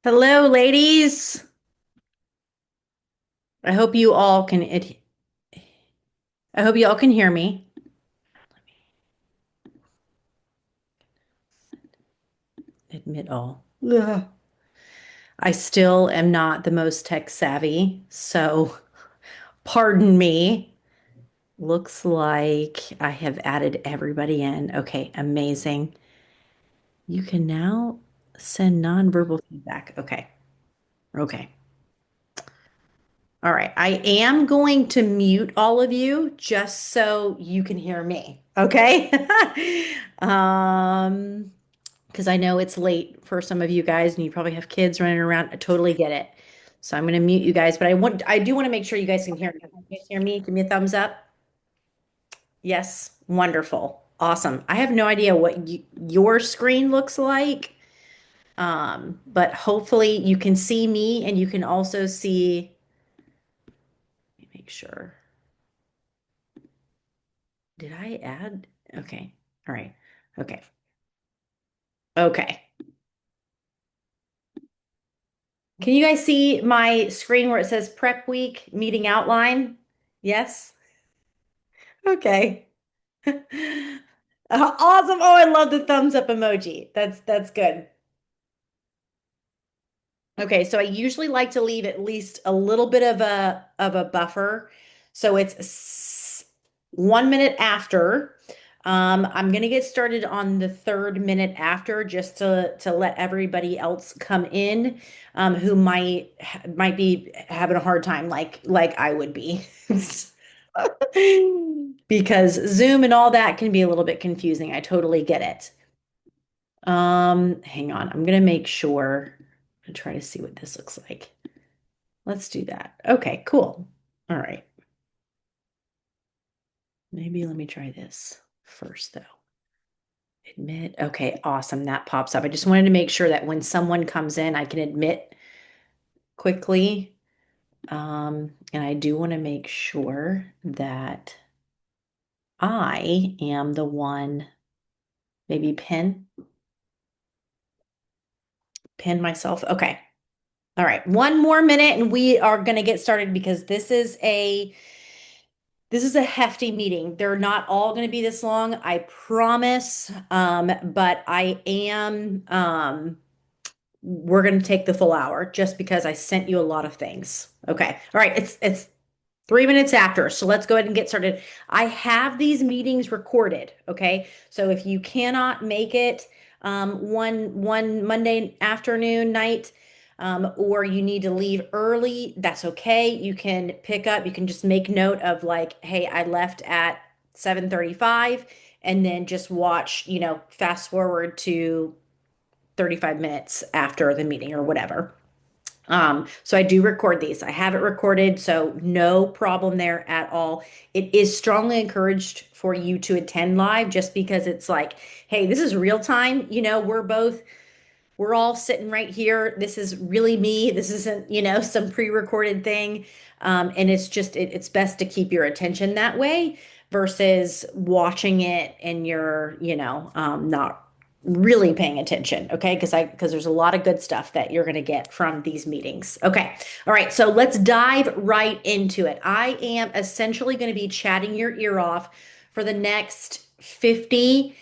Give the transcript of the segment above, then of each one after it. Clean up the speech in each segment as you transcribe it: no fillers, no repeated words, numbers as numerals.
Hello, ladies. I hope you all can I hope you all can hear me. Admit all. Ugh. I still am not the most tech savvy, so pardon me. Looks like I have added everybody in. Okay, amazing. You can now send nonverbal feedback. Okay. Okay. All right. I am going to mute all of you just so you can hear me. Okay. Um, because I know it's late for some of you guys and you probably have kids running around. I totally get it. So I'm going to mute you guys, but I do want to make sure you guys can hear me. Can you guys hear me? Give me a thumbs up. Yes. Wonderful. Awesome. I have no idea what your screen looks like. But hopefully you can see me and you can also see, let me make sure. Did I add? Okay. All right. Okay. Okay. Can you guys see my screen where it says prep week meeting outline? Yes? Okay. Awesome. Oh, I love the thumbs up emoji. That's good. Okay, so I usually like to leave at least a little bit of a buffer. So it's 1 minute after. I'm gonna get started on the third minute after just to let everybody else come in who might be having a hard time like I would be. Because Zoom and all that can be a little bit confusing. I totally get it. Hang on. I'm gonna make sure and try to see what this looks like. Let's do that. Okay, cool. All right. Maybe let me try this first though. Admit. Okay, awesome. That pops up. I just wanted to make sure that when someone comes in, I can admit quickly. And I do want to make sure that I am the one, maybe pin myself. Okay. All right. One more minute and we are going to get started because this is a hefty meeting. They're not all going to be this long, I promise. But I am we're going to take the full hour just because I sent you a lot of things. Okay. All right. It's 3 minutes after. So let's go ahead and get started. I have these meetings recorded. Okay. So if you cannot make it one Monday afternoon night, or you need to leave early, that's okay. You can pick up, you can just make note of like, hey, I left at 7:35 and then just watch, fast forward to 35 minutes after the meeting or whatever. So I do record these. I have it recorded, so no problem there at all. It is strongly encouraged for you to attend live just because it's like, hey, this is real time. We're all sitting right here. This is really me. This isn't, some pre-recorded thing. And it's best to keep your attention that way versus watching it and you're, not really paying attention. Okay. Because there's a lot of good stuff that you're going to get from these meetings. Okay. All right. So let's dive right into it. I am essentially going to be chatting your ear off for the next 50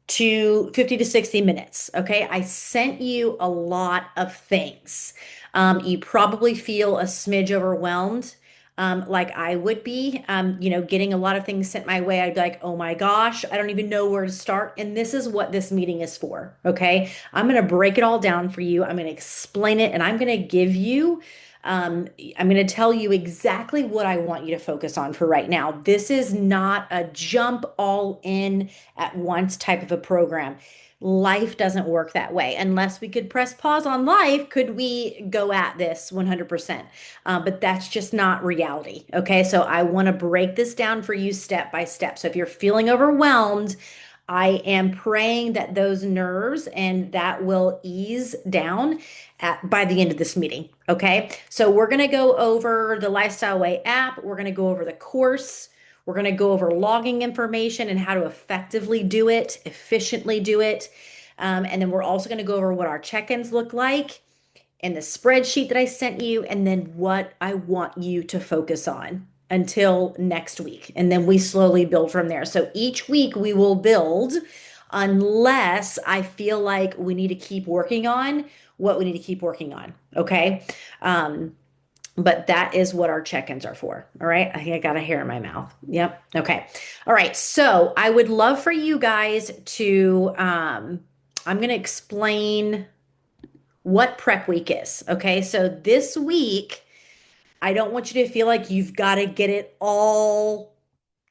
to 60 minutes. Okay. I sent you a lot of things. You probably feel a smidge overwhelmed, like I would be, getting a lot of things sent my way. I'd be like, oh my gosh, I don't even know where to start. And this is what this meeting is for. Okay. I'm going to break it all down for you. I'm going to explain it and I'm going to give you I'm going to tell you exactly what I want you to focus on for right now. This is not a jump all in at once type of a program. Life doesn't work that way. Unless we could press pause on life, could we go at this 100%? But that's just not reality. Okay. So I want to break this down for you step by step. So if you're feeling overwhelmed, I am praying that those nerves and that will ease down by the end of this meeting. Okay. So we're going to go over the Lifestyle Way app. We're going to go over the course. We're going to go over logging information and how to effectively do it, efficiently do it. And then we're also going to go over what our check ins look like. and the spreadsheet that I sent you, and then what I want you to focus on until next week. And then we slowly build from there. So each week we will build unless I feel like we need to keep working on what we need to keep working on. Okay. Um, but that is what our check-ins are for. All right. I think I got a hair in my mouth. Yep. Okay. All right. So I would love for you guys to, I'm going to explain what prep week is. Okay. So this week, I don't want you to feel like you've got to get it all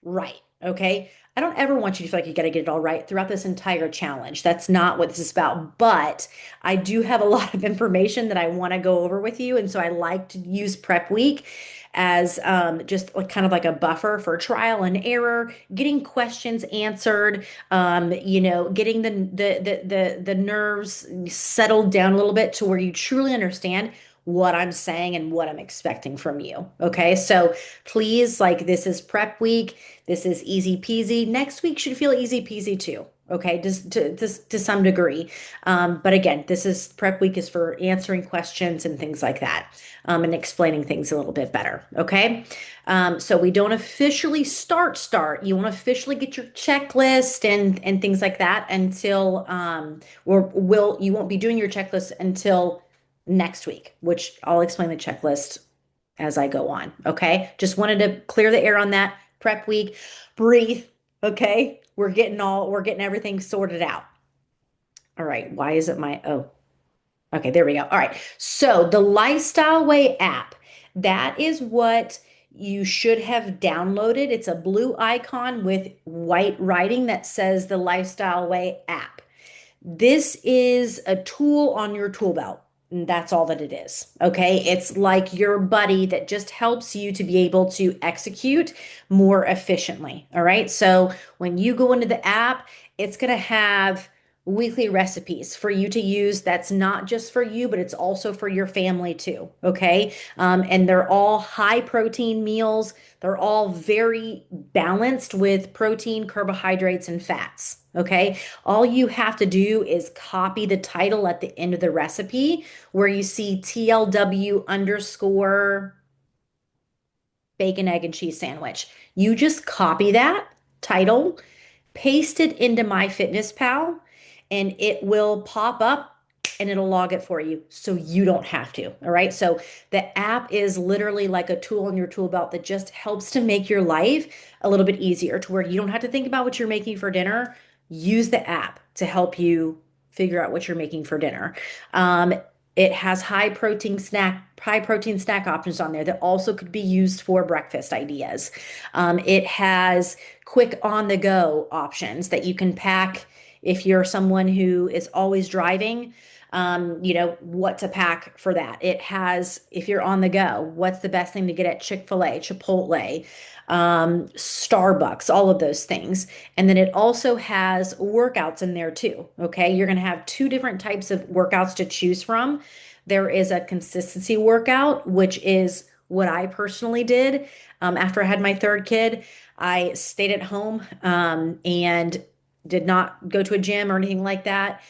right. Okay. I don't ever want you to feel like you got to get it all right throughout this entire challenge. That's not what this is about. But I do have a lot of information that I want to go over with you. And so I like to use prep week as just like kind of like a buffer for trial and error, getting questions answered, getting the nerves settled down a little bit to where you truly understand what I'm saying and what I'm expecting from you. Okay. So please, like, this is prep week. This is easy peasy. Next week should feel easy peasy too. Okay, just to some degree. But again, this is prep week is for answering questions and things like that, and explaining things a little bit better. Okay, so we don't officially start. You won't officially get your checklist and things like that until or will you won't be doing your checklist until next week, which I'll explain the checklist as I go on. Okay. Just wanted to clear the air on that prep week. Breathe. Okay. We're getting everything sorted out. All right. Why is it oh, okay. There we go. All right. So the Lifestyle Way app, that is what you should have downloaded. It's a blue icon with white writing that says the Lifestyle Way app. This is a tool on your tool belt. And that's all that it is. Okay. It's like your buddy that just helps you to be able to execute more efficiently. All right. So when you go into the app, it's going to have weekly recipes for you to use. That's not just for you, but it's also for your family too. Okay. And they're all high protein meals. They're all very balanced with protein, carbohydrates, and fats. Okay. All you have to do is copy the title at the end of the recipe where you see TLW underscore bacon, egg, and cheese sandwich. You just copy that title, paste it into MyFitnessPal, and it will pop up and it'll log it for you so you don't have to. All right. So the app is literally like a tool in your tool belt that just helps to make your life a little bit easier to where you don't have to think about what you're making for dinner. Use the app to help you figure out what you're making for dinner. Um, it has high protein snack options on there that also could be used for breakfast ideas. It has quick on the go options that you can pack if you're someone who is always driving, what to pack for that. It has, if you're on the go, what's the best thing to get at Chick-fil-A, Chipotle, Starbucks, all of those things. And then it also has workouts in there too. Okay. You're going to have two different types of workouts to choose from. There is a consistency workout, which is what I personally did. After I had my third kid, I stayed at home and did not go to a gym or anything like that,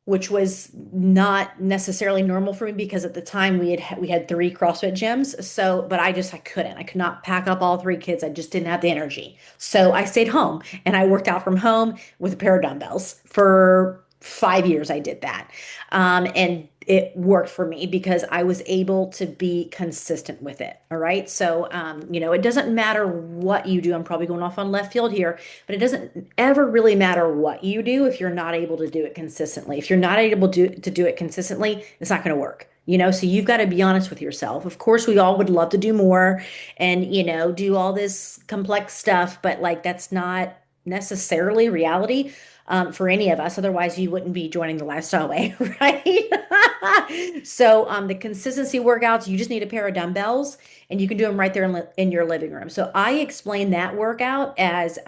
which was not necessarily normal for me because at the time we had three CrossFit gyms. So, but I couldn't. I could not pack up all three kids. I just didn't have the energy. So I stayed home and I worked out from home with a pair of dumbbells for 5 years. I did that. And it worked for me because I was able to be consistent with it. All right. So, it doesn't matter what you do. I'm probably going off on left field here, but it doesn't ever really matter what you do if you're not able to do it consistently. If you're not able to do it consistently, it's not going to work. So you've got to be honest with yourself. Of course, we all would love to do more and, do all this complex stuff, but like that's not necessarily reality for any of us. Otherwise, you wouldn't be joining the lifestyle way, right? So the consistency workouts, you just need a pair of dumbbells and you can do them right there in your living room. So I explain that workout as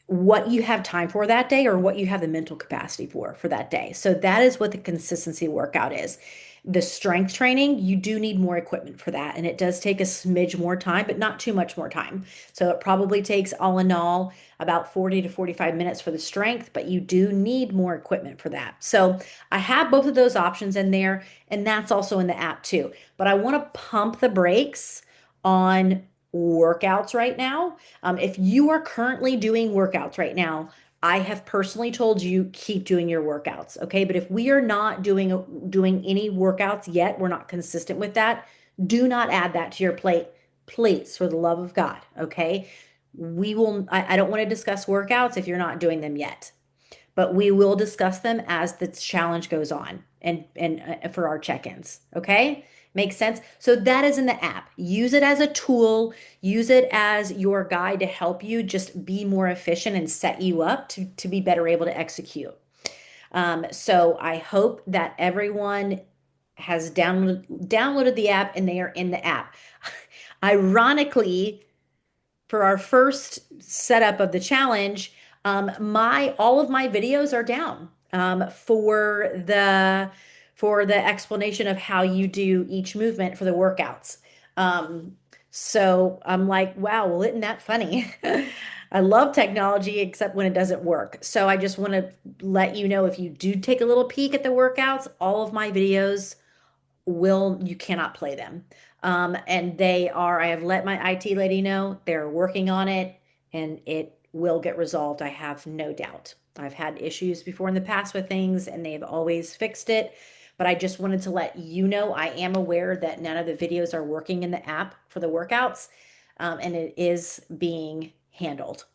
what you have time for that day or what you have the mental capacity for that day. So that is what the consistency workout is. The strength training, you do need more equipment for that. And it does take a smidge more time, but not too much more time. So it probably takes all in all about 40 to 45 minutes for the strength, but you do need more equipment for that. So I have both of those options in there, and that's also in the app too. But I want to pump the brakes on workouts right now. If you are currently doing workouts right now, I have personally told you keep doing your workouts, okay? But if we are not doing any workouts yet, we're not consistent with that, do not add that to your plate, please, for the love of God, okay? I don't want to discuss workouts if you're not doing them yet, but we will discuss them as the challenge goes on and for our check-ins, okay? Makes sense? So that is in the app. Use it as a tool, use it as your guide to help you just be more efficient and set you up to be better able to execute. So I hope that everyone has downloaded the app and they are in the app. Ironically, for our first setup of the challenge, my all of my videos are down for the explanation of how you do each movement for the workouts. Um, so I'm like, wow, well, isn't that funny? I love technology, except when it doesn't work. So I just want to let you know if you do take a little peek at the workouts, all of my videos will you cannot play them. And they are, I have let my IT lady know they're working on it and it will get resolved. I have no doubt. I've had issues before in the past with things and they've always fixed it. But I just wanted to let you know I am aware that none of the videos are working in the app for the workouts, and it is being handled.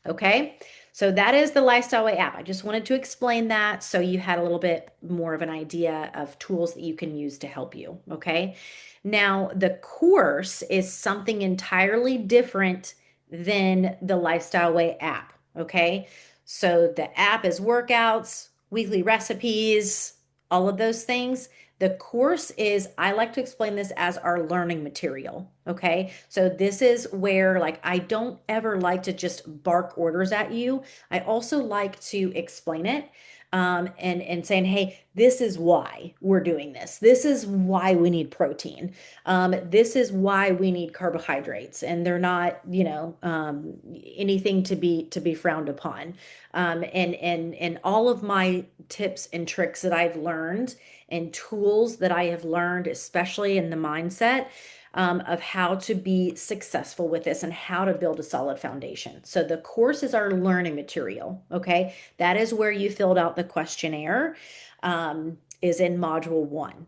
Okay, so that is the Lifestyle Way app. I just wanted to explain that so you had a little bit more of an idea of tools that you can use to help you. Okay, now the course is something entirely different than the Lifestyle Way app. Okay, so the app is workouts, weekly recipes, all of those things. The course is, I like to explain this as our learning material. Okay. So this is where, like, I don't ever like to just bark orders at you. I also like to explain it. And saying, hey, this is why we're doing this. This is why we need protein. This is why we need carbohydrates, and they're not, anything to be frowned upon. And all of my tips and tricks that I've learned and tools that I have learned, especially in the mindset of how to be successful with this and how to build a solid foundation. So the course is our learning material. Okay. That is where you filled out the questionnaire, is in module one.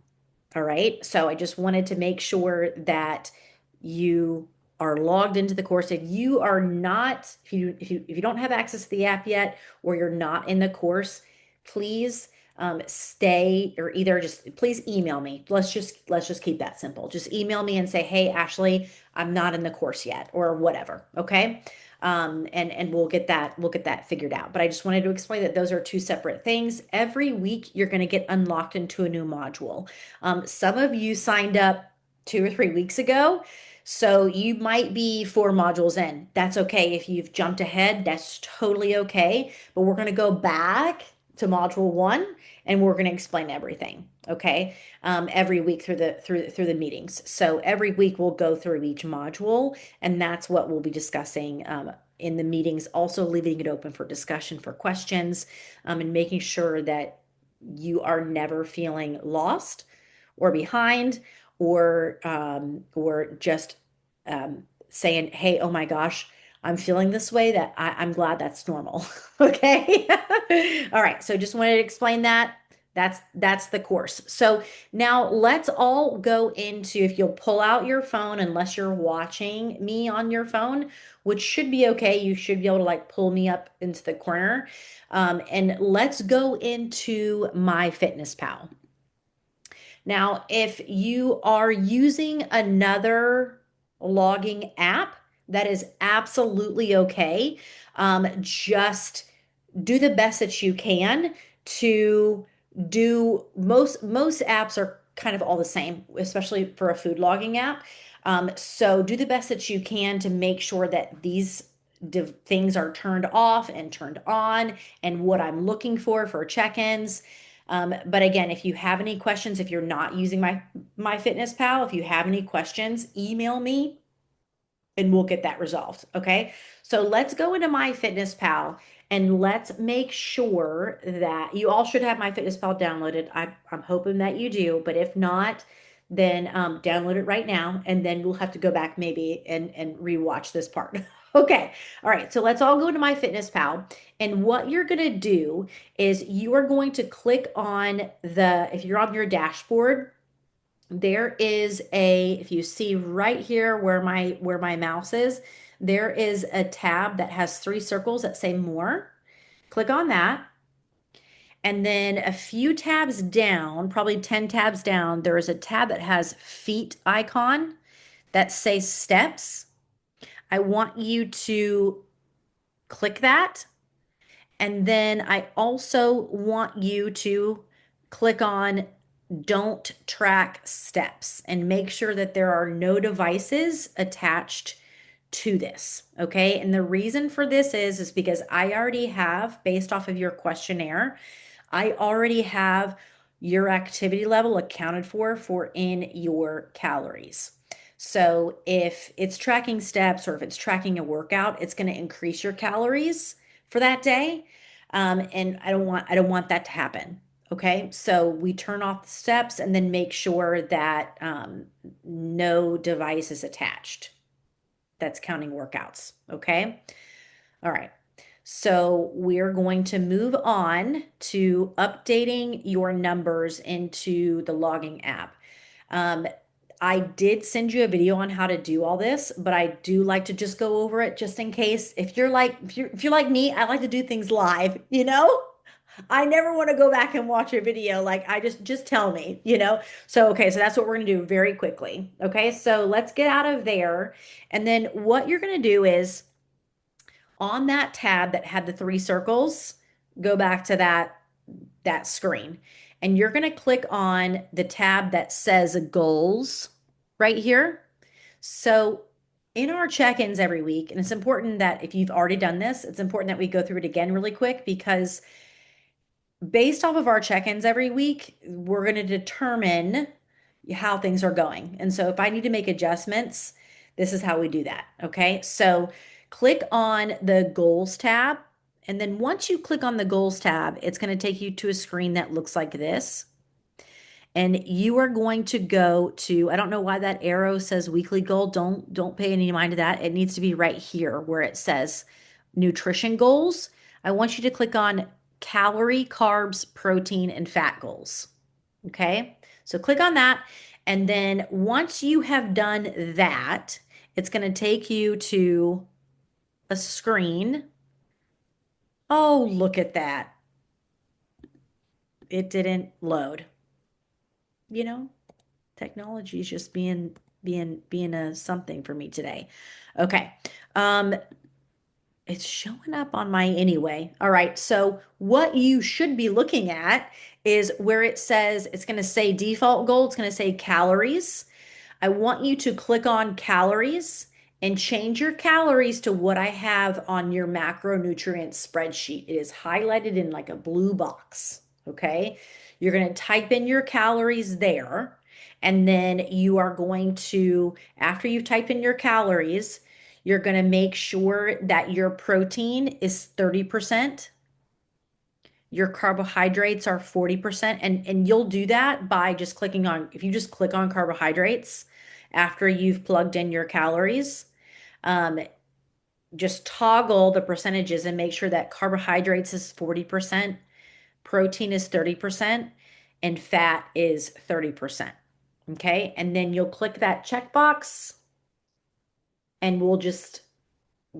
All right. So I just wanted to make sure that you are logged into the course. If you are not, if you don't have access to the app yet, or you're not in the course, please stay, or either just please email me. Let's just keep that simple. Just email me and say, hey, Ashley, I'm not in the course yet, or whatever. Okay. And we'll get that figured out. But I just wanted to explain that those are two separate things. Every week you're going to get unlocked into a new module. Some of you signed up 2 or 3 weeks ago. So you might be 4 modules in. That's okay. If you've jumped ahead, that's totally okay. But we're going to go back to module one and we're going to explain everything. Okay. Every week through the meetings. So every week we'll go through each module, and that's what we'll be discussing in the meetings, also leaving it open for discussion, for questions, and making sure that you are never feeling lost or behind, or just saying, hey, oh my gosh, I'm feeling this way, that I'm glad that's normal. Okay. All right. So just wanted to explain that. That's the course. So now let's all go into, if you'll pull out your phone, unless you're watching me on your phone, which should be okay. You should be able to like pull me up into the corner. And let's go into MyFitnessPal. Now, if you are using another logging app, that is absolutely okay. Just do the best that you can to do most apps are kind of all the same, especially for a food logging app. So do the best that you can to make sure that these things are turned off and turned on, and what I'm looking for check-ins. But again, if you have any questions, if you're not using my Fitness Pal, if you have any questions, email me and we'll get that resolved. Okay. So let's go into my Fitness Pal and let's make sure that you all should have my Fitness Pal downloaded. I'm hoping that you do, but if not, then download it right now, and then we'll have to go back maybe and rewatch this part. Okay. All right. So let's all go to my Fitness Pal. And what you're going to do is you are going to click on if you're on your dashboard, there is if you see right here where my mouse is, there is a tab that has three circles that say more. Click on that. And then a few tabs down, probably 10 tabs down, there is a tab that has feet icon that says steps. I want you to click that. And then I also want you to click on don't track steps and make sure that there are no devices attached to this. Okay. And the reason for this is because I already have, based off of your questionnaire, I already have your activity level accounted for in your calories. So if it's tracking steps or if it's tracking a workout, it's going to increase your calories for that day. And I don't want that to happen. Okay, so we turn off the steps and then make sure that no device is attached. That's counting workouts. Okay, all right. So we're going to move on to updating your numbers into the logging app. Um, I did send you a video on how to do all this, but I do like to just go over it just in case. If you're like me, I like to do things live, you know? I never want to go back and watch a video. Like I just tell me, you know? So okay, so that's what we're going to do very quickly. Okay? So let's get out of there. And then what you're going to do is on that tab that had the three circles, go back to that screen. And you're going to click on the tab that says goals right here. So in our check-ins every week, and it's important that if you've already done this, it's important that we go through it again really quick because based off of our check-ins every week, we're going to determine how things are going. And so if I need to make adjustments, this is how we do that. Okay. So click on the goals tab. And then once you click on the goals tab, it's going to take you to a screen that looks like this. And you are going to go to, I don't know why that arrow says weekly goal. Don't pay any mind to that. It needs to be right here where it says nutrition goals. I want you to click on calorie, carbs, protein, and fat goals. Okay. So click on that. And then once you have done that, it's going to take you to a screen. Oh, look at that. It didn't load. You know, technology is just being a something for me today. Okay. Um, it's showing up on my anyway. All right. So what you should be looking at is where it says it's going to say default goal. It's going to say calories. I want you to click on calories and change your calories to what I have on your macronutrient spreadsheet. It is highlighted in like a blue box. Okay. You're going to type in your calories there. And then you are going to, after you type in your calories, you're going to make sure that your protein is 30%. Your carbohydrates are 40%. And you'll do that by just clicking on, if you just click on carbohydrates after you've plugged in your calories, um, just toggle the percentages and make sure that carbohydrates is 40%, protein is 30%, and fat is 30%. Okay. And then you'll click that checkbox and we'll just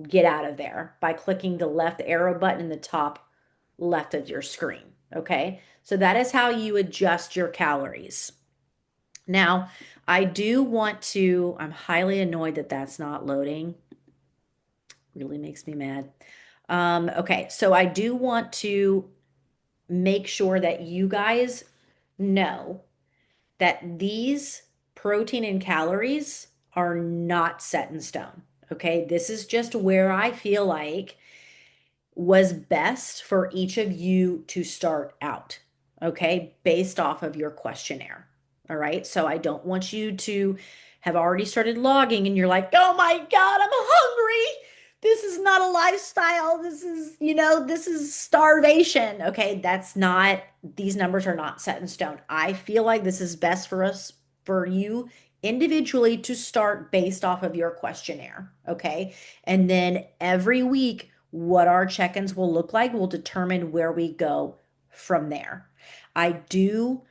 get out of there by clicking the left arrow button in the top left of your screen. Okay. So that is how you adjust your calories. Now, I do want to, I'm highly annoyed that that's not loading. Really makes me mad. Okay. So I do want to make sure that you guys know that these protein and calories are not set in stone. Okay. This is just where I feel like was best for each of you to start out. okay, based off of your questionnaire. All right. So I don't want you to have already started logging and you're like, oh my God, I'm hungry. This is not a lifestyle. This is, this is starvation. Okay. These numbers are not set in stone. I feel like this is best for us, for you individually to start based off of your questionnaire. Okay. And then every week, what our check-ins will look like will determine where we go from there. I do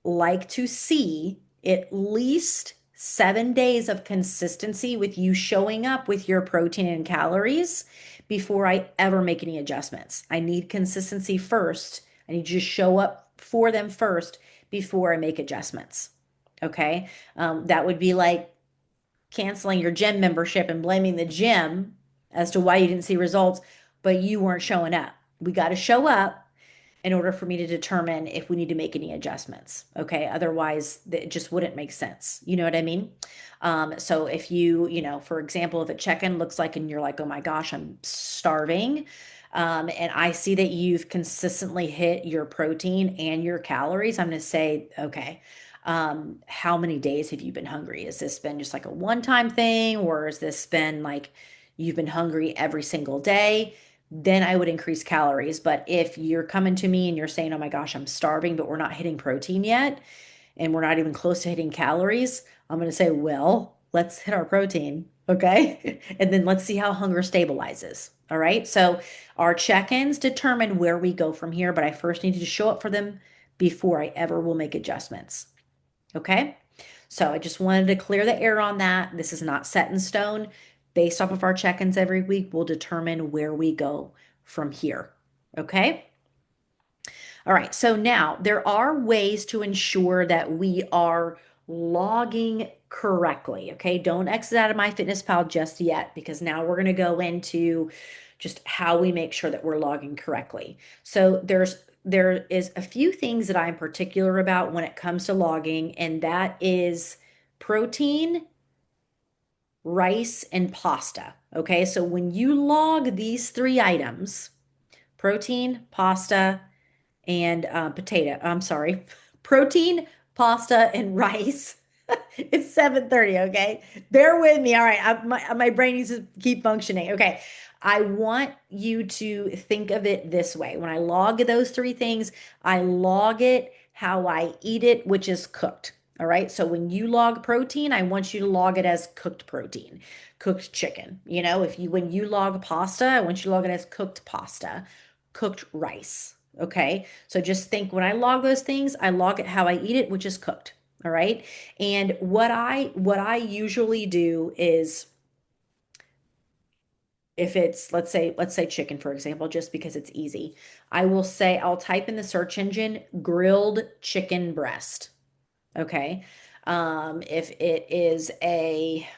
like to see at least 7 days of consistency with you showing up with your protein and calories before I ever make any adjustments. I need consistency first. I need you to show up for them first before I make adjustments. Okay. That would be like canceling your gym membership and blaming the gym as to why you didn't see results, but you weren't showing up. We got to show up in order for me to determine if we need to make any adjustments. Okay. Otherwise, it just wouldn't make sense. You know what I mean? So if for example, if a check-in looks like and you're like, oh my gosh, I'm starving. And I see that you've consistently hit your protein and your calories, I'm going to say, okay, how many days have you been hungry? Has this been just like a one-time thing, or has this been like you've been hungry every single day? Then I would increase calories. But if you're coming to me and you're saying, oh my gosh, I'm starving, but we're not hitting protein yet, and we're not even close to hitting calories, I'm going to say, well, let's hit our protein. Okay. And then let's see how hunger stabilizes. All right. So our check ins determine where we go from here, but I first need you to show up for them before I ever will make adjustments. Okay. So I just wanted to clear the air on that. This is not set in stone. Based off of our check ins every week, we'll determine where we go from here. Okay. All right. So now there are ways to ensure that we are logging correctly. Okay. Don't exit out of MyFitnessPal just yet, because now we're going to go into just how we make sure that we're logging correctly. So there is a few things that I'm particular about when it comes to logging, and that is protein, rice, and pasta. Okay. So when you log these three items, protein, pasta, and potato. I'm sorry, protein, pasta, and rice. It's 7:30, okay? Bear with me. All right, my brain needs to keep functioning. Okay. I want you to think of it this way. When I log those three things, I log it how I eat it, which is cooked. All right. So when you log protein, I want you to log it as cooked protein, cooked chicken. When you log pasta, I want you to log it as cooked pasta, cooked rice. Okay. So just think, when I log those things, I log it how I eat it, which is cooked. All right. And what I usually do is, if it's, let's say chicken, for example, just because it's easy, I'll type in the search engine grilled chicken breast. Okay. If it is a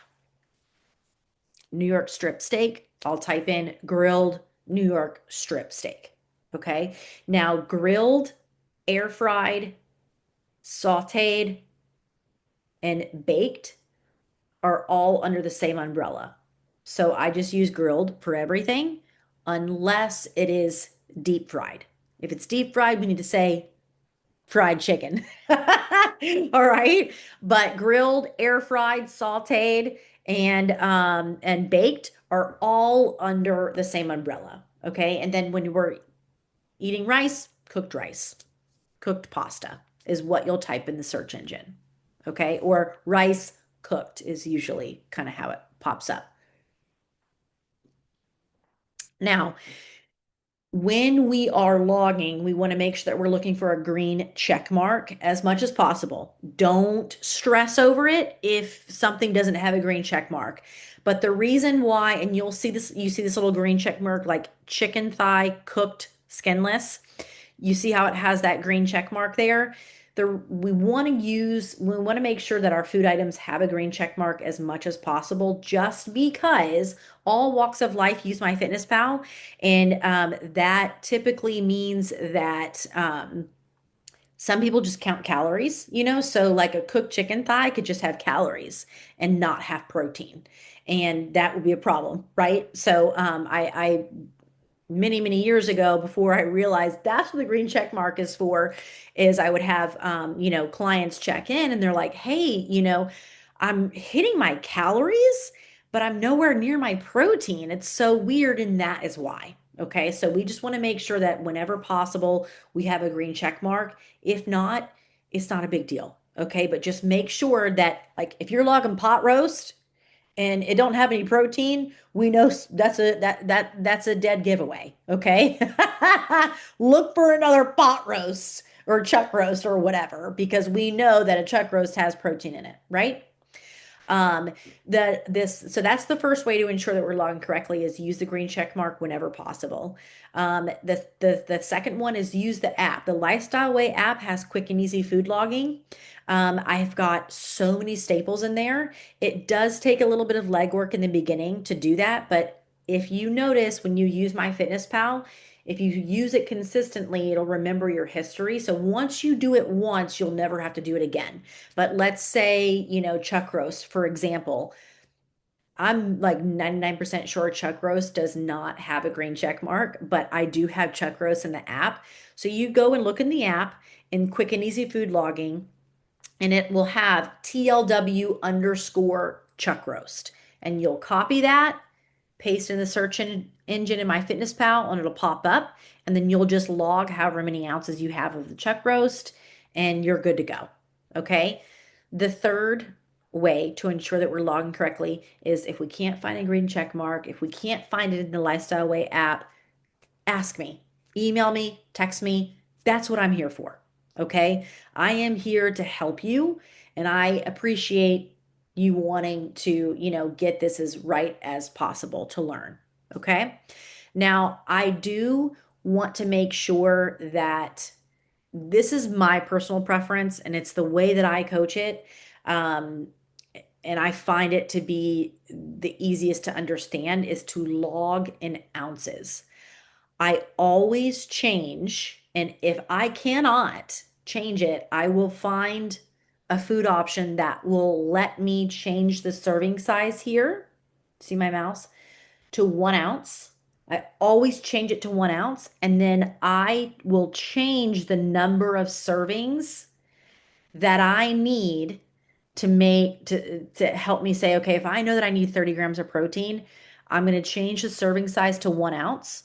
New York strip steak, I'll type in grilled New York strip steak. Okay. Now, grilled, air fried, sauteed, and baked are all under the same umbrella. So I just use grilled for everything unless it is deep fried. If it's deep fried, we need to say fried chicken. All right. But grilled, air fried, sauteed, and baked are all under the same umbrella. Okay. And then when we're eating rice, cooked pasta is what you'll type in the search engine. Okay. Or rice cooked is usually kind of how it pops up. Now, when we are logging, we want to make sure that we're looking for a green check mark as much as possible. Don't stress over it if something doesn't have a green check mark. But the reason why, and you see this little green check mark like chicken thigh cooked skinless. You see how it has that green check mark there? We want to make sure that our food items have a green check mark as much as possible, just because all walks of life use MyFitnessPal, and that typically means that some people just count calories, so like a cooked chicken thigh could just have calories and not have protein, and that would be a problem, right? So I many, many years ago before I realized that's what the green check mark is for, is I would have, clients check in and they're like, hey, I'm hitting my calories, but I'm nowhere near my protein. It's so weird. And that is why. Okay. So we just want to make sure that whenever possible, we have a green check mark. If not, it's not a big deal. Okay. But just make sure that, like, if you're logging pot roast, and it don't have any protein, we know that's a dead giveaway. Okay. Look for another pot roast or chuck roast or whatever, because we know that a chuck roast has protein in it, right? Um, so that's the first way to ensure that we're logging correctly, is use the green check mark whenever possible. The second one is use the app. The Lifestyle Way app has quick and easy food logging. I've got so many staples in there. It does take a little bit of legwork in the beginning to do that, but if you notice when you use MyFitnessPal, if you use it consistently, it'll remember your history. So once you do it once, you'll never have to do it again. But let's say, chuck roast, for example. I'm like 99% sure chuck roast does not have a green check mark, but I do have chuck roast in the app. So you go and look in the app in quick and easy food logging, and it will have TLW underscore chuck roast. And you'll copy that, paste in the engine in MyFitnessPal, and it'll pop up. And then you'll just log however many ounces you have of the chuck roast, and you're good to go. Okay. The third way to ensure that we're logging correctly is, if we can't find a green check mark, if we can't find it in the Lifestyle Way app, ask me, email me, text me. That's what I'm here for. Okay. I am here to help you, and I appreciate you wanting to, get this as right as possible to learn. Okay. Now, I do want to make sure that this is my personal preference and it's the way that I coach it. Um, and I find it to be the easiest to understand, is to log in ounces. I always change, and if I cannot change it, I will find a food option that will let me change the serving size here. See my mouse? To 1 ounce. I always change it to 1 ounce, and then I will change the number of servings that I need to help me say, okay, if I know that I need 30 grams of protein, I'm going to change the serving size to 1 ounce.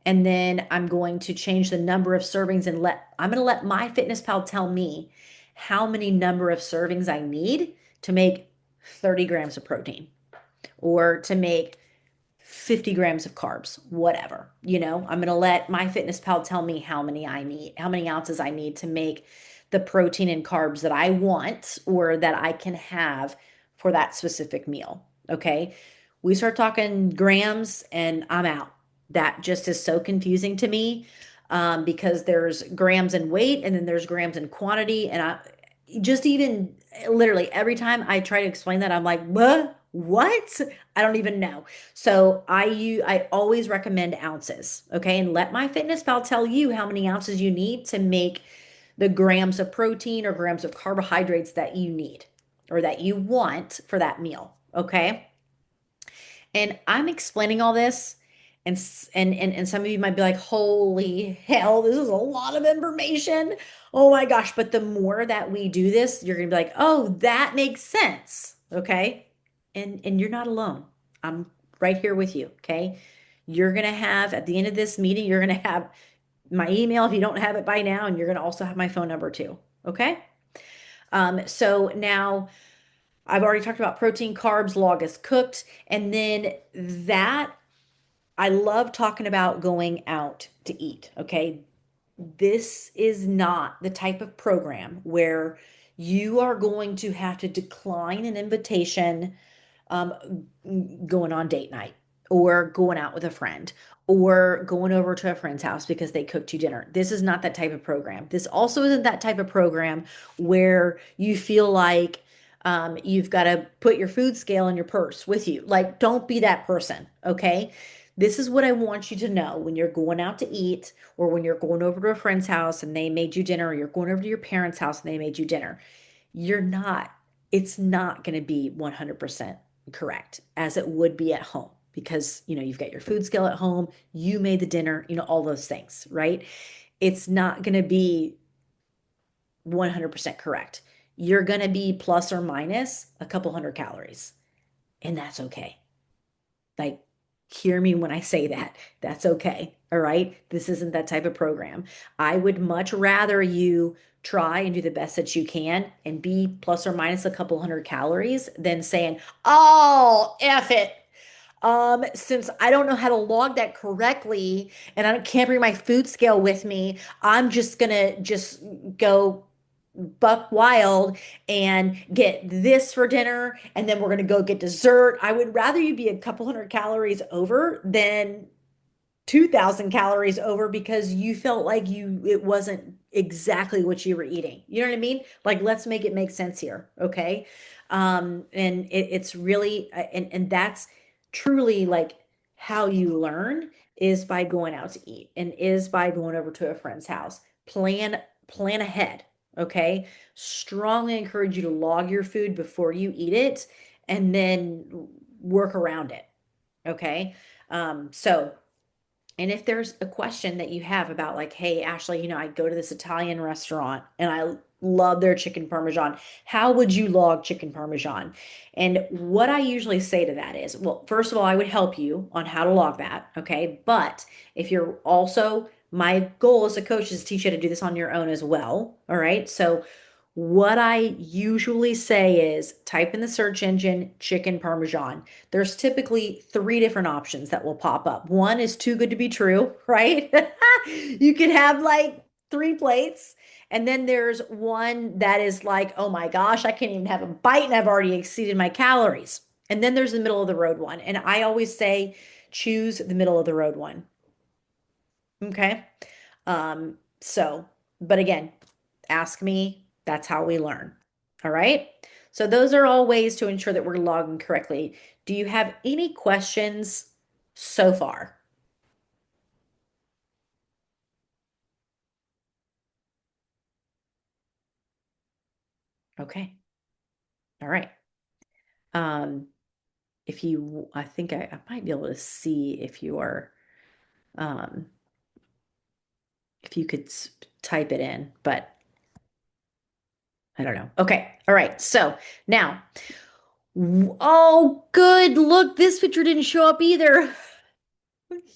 And then I'm going to change the number of servings, and I'm going to let MyFitnessPal tell me how many number of servings I need to make 30 grams of protein, or to make 50 grams of carbs, whatever. I'm going to let MyFitnessPal tell me how many I need, how many ounces I need to make the protein and carbs that I want or that I can have for that specific meal. Okay. We start talking grams and I'm out. That just is so confusing to me, because there's grams in weight and then there's grams in quantity. And I just, even literally every time I try to explain that, I'm like, what? I don't even know. So I always recommend ounces. Okay. And let MyFitnessPal tell you how many ounces you need to make the grams of protein or grams of carbohydrates that you need or that you want for that meal. Okay. And I'm explaining all this, and some of you might be like, holy hell, this is a lot of information. Oh my gosh. But the more that we do this, you're gonna be like, oh, that makes sense. Okay. And you're not alone. I'm right here with you. Okay. You're gonna have, at the end of this meeting, you're gonna have my email if you don't have it by now, and you're gonna also have my phone number too. Okay. So now I've already talked about protein, carbs, log as cooked, and then that I love talking about going out to eat. Okay. This is not the type of program where you are going to have to decline an invitation, um, going on date night, or going out with a friend, or going over to a friend's house because they cooked you dinner. This is not that type of program. This also isn't that type of program where you feel like, you've got to put your food scale in your purse with you. Like, don't be that person, okay? This is what I want you to know when you're going out to eat, or when you're going over to a friend's house and they made you dinner, or you're going over to your parents' house and they made you dinner. You're not, it's not going to be 100% correct as it would be at home, because, you've got your food scale at home, you made the dinner, all those things, right? It's not going to be 100% correct. You're going to be plus or minus a couple hundred calories, and that's okay. Like, hear me when I say that. That's okay. All right. This isn't that type of program. I would much rather you try and do the best that you can and be plus or minus a couple hundred calories than saying, oh, F it. Since I don't know how to log that correctly and can't bring my food scale with me, I'm just gonna just go buck wild and get this for dinner, and then we're gonna go get dessert. I would rather you be a couple hundred calories over than 2,000 calories over because you felt like it wasn't exactly what you were eating. You know what I mean? Like, let's make it make sense here, okay? And it's really and that's truly like how you learn is by going out to eat and is by going over to a friend's house. Plan ahead, okay? Strongly encourage you to log your food before you eat it and then work around it, okay? So and if there's a question that you have about, like, hey, Ashley, I go to this Italian restaurant and I love their chicken parmesan. How would you log chicken parmesan? And what I usually say to that is, well, first of all, I would help you on how to log that. Okay. But if you're also, my goal as a coach is to teach you how to do this on your own as well. All right. So what I usually say is type in the search engine chicken parmesan. There's typically three different options that will pop up. One is too good to be true, right? You could have like three plates. And then there's one that is like, oh my gosh, I can't even have a bite and I've already exceeded my calories. And then there's the middle of the road one. And I always say choose the middle of the road one. Okay. But again, ask me. That's how we learn. All right. So those are all ways to ensure that we're logging correctly. Do you have any questions so far? Okay. All right. Um, I think I might be able to see if you are, um, if you could type it in, but I don't know. Okay. All right. So now, oh, good. Look, this picture didn't show up either.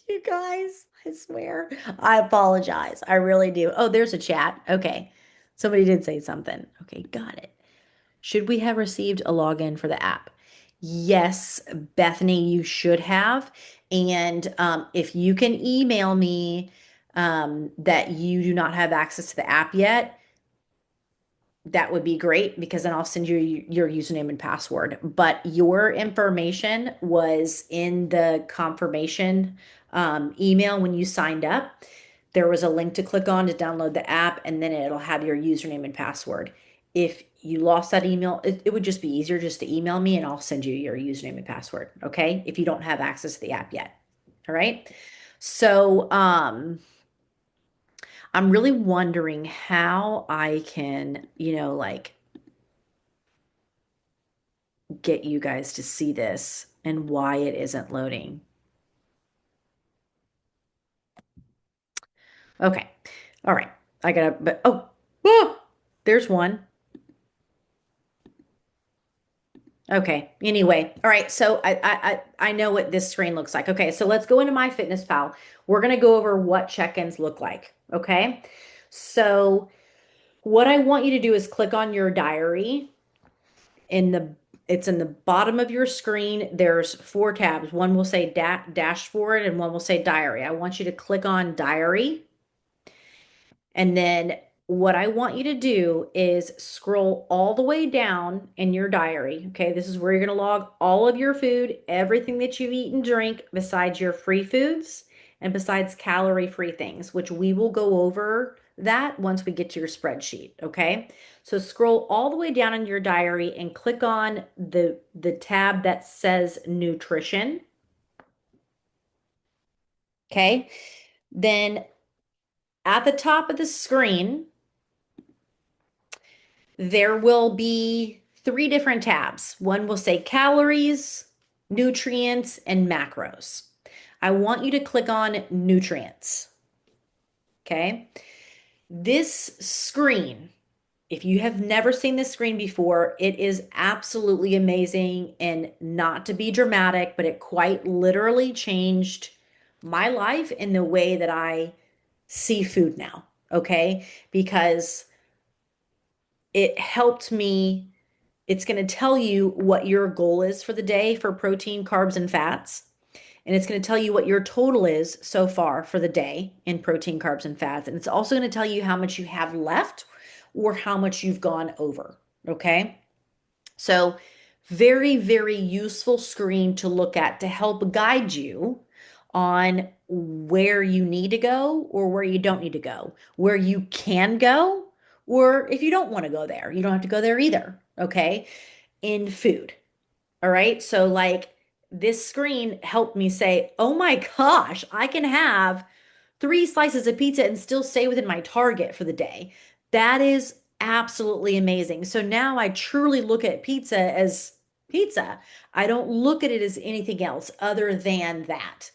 You guys, I swear. I apologize. I really do. Oh, there's a chat. Okay. Somebody did say something. Okay, got it. Should we have received a login for the app? Yes, Bethany, you should have. And if you can email me that you do not have access to the app yet, that would be great because then I'll send you your username and password. But your information was in the confirmation email when you signed up. There was a link to click on to download the app, and then it'll have your username and password. If you lost that email, it would just be easier just to email me and I'll send you your username and password. Okay. If you don't have access to the app yet. All right. So, I'm really wondering how I can, like get you guys to see this and why it isn't loading. Okay. All right. I gotta, but oh, there's one. Okay. Anyway, all right. So I know what this screen looks like. Okay. So let's go into MyFitnessPal. We're gonna go over what check-ins look like. Okay. So what I want you to do is click on your diary in the it's in the bottom of your screen. There's four tabs. One will say dashboard and one will say diary. I want you to click on diary. And then what I want you to do is scroll all the way down in your diary. Okay, this is where you're going to log all of your food, everything that you eat and drink, besides your free foods and besides calorie-free things, which we will go over that once we get to your spreadsheet. Okay, so scroll all the way down in your diary and click on the tab that says nutrition. Okay, then at the top of the screen, there will be three different tabs. One will say calories, nutrients, and macros. I want you to click on nutrients. Okay. This screen, if you have never seen this screen before, it is absolutely amazing and not to be dramatic, but it quite literally changed my life in the way that I see food now. Okay. Because it helped me. It's going to tell you what your goal is for the day for protein, carbs, and fats. And it's going to tell you what your total is so far for the day in protein, carbs, and fats. And it's also going to tell you how much you have left or how much you've gone over. Okay. So, very, very useful screen to look at to help guide you on where you need to go or where you don't need to go, where you can go, or if you don't want to go there, you don't have to go there either. Okay. In food. All right. So, like, this screen helped me say, oh my gosh, I can have 3 slices of pizza and still stay within my target for the day. That is absolutely amazing. So now I truly look at pizza as pizza. I don't look at it as anything else other than that.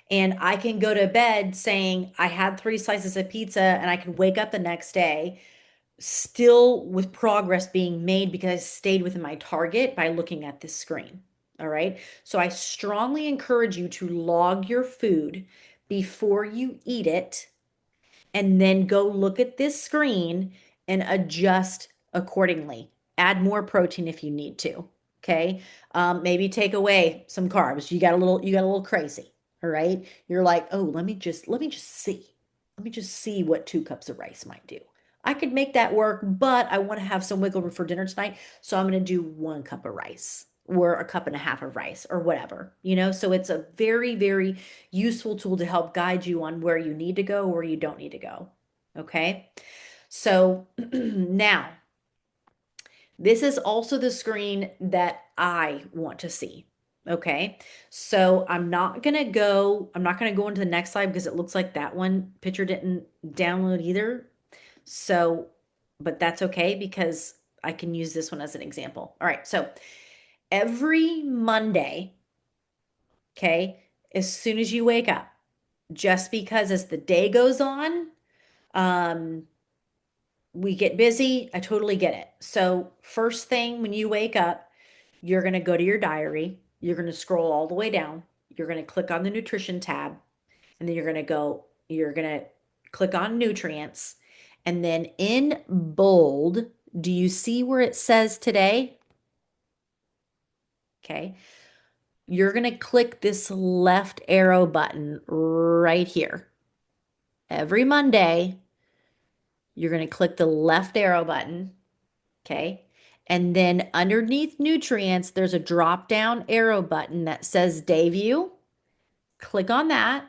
And I can go to bed saying I had 3 slices of pizza and I can wake up the next day still with progress being made because I stayed within my target by looking at this screen. All right. So I strongly encourage you to log your food before you eat it and then go look at this screen and adjust accordingly. Add more protein if you need to. Okay. Maybe take away some carbs. You got a little crazy. All right. You're like, oh, let me just see. Let me just see what 2 cups of rice might do. I could make that work, but I want to have some wiggle room for dinner tonight. So I'm going to do 1 cup of rice or a cup and a half of rice or whatever, So it's a very, very useful tool to help guide you on where you need to go, where you don't need to go. Okay. So now this is also the screen that I want to see. Okay. So I'm not going to go into the next slide because it looks like that one picture didn't download either. So, but that's okay because I can use this one as an example. All right. So every Monday, okay, as soon as you wake up, just because as the day goes on, um, we get busy. I totally get it. So, first thing when you wake up, you're going to go to your diary. You're going to scroll all the way down. You're going to click on the nutrition tab, and then you're going to click on nutrients. And then in bold, do you see where it says today? Okay. You're going to click this left arrow button right here. Every Monday, you're going to click the left arrow button. Okay. And then underneath nutrients, there's a drop down arrow button that says day view. Click on that.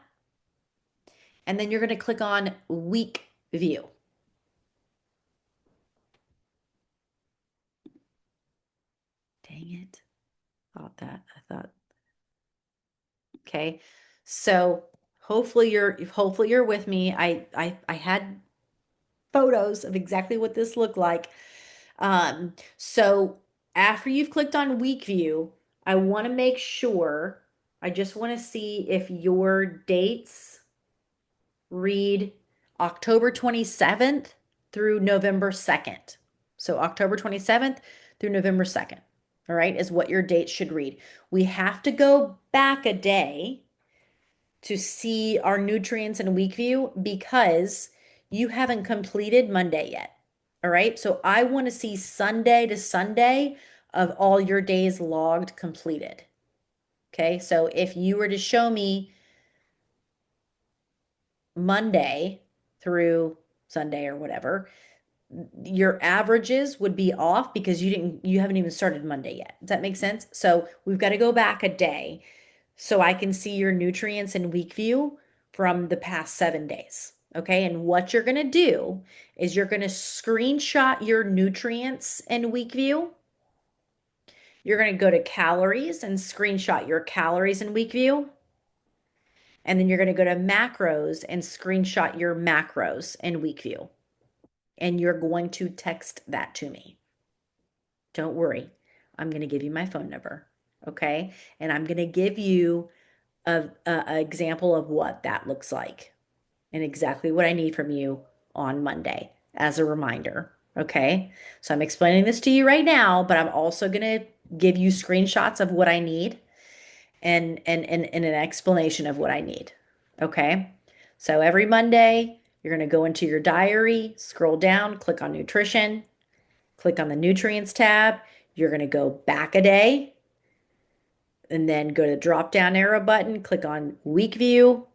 And then you're going to click on week view. Dang it. I thought. Okay. So hopefully you're with me. I had photos of exactly what this looked like. So after you've clicked on week view, I want to make sure, I just want to see if your dates read October 27th through November 2nd. So October 27th through November 2nd, all right, is what your dates should read. We have to go back a day to see our nutrients in week view because you haven't completed Monday yet. All right. So I want to see Sunday to Sunday of all your days logged completed. Okay. So if you were to show me Monday through Sunday or whatever, your averages would be off because you haven't even started Monday yet. Does that make sense? So we've got to go back a day so I can see your nutrients in week view from the past 7 days. Okay. And what you're going to do is you're going to screenshot your nutrients in week view. You're going to go to calories and screenshot your calories in week view. And then you're going to go to macros and screenshot your macros in week view. And you're going to text that to me. Don't worry. I'm going to give you my phone number. Okay. And I'm going to give you a example of what that looks like and exactly what I need from you on Monday as a reminder. Okay. So I'm explaining this to you right now, but I'm also going to give you screenshots of what I need and an explanation of what I need. Okay. So every Monday, you're going to go into your diary, scroll down, click on nutrition, click on the nutrients tab. You're going to go back a day and then go to the drop down arrow button, click on week view,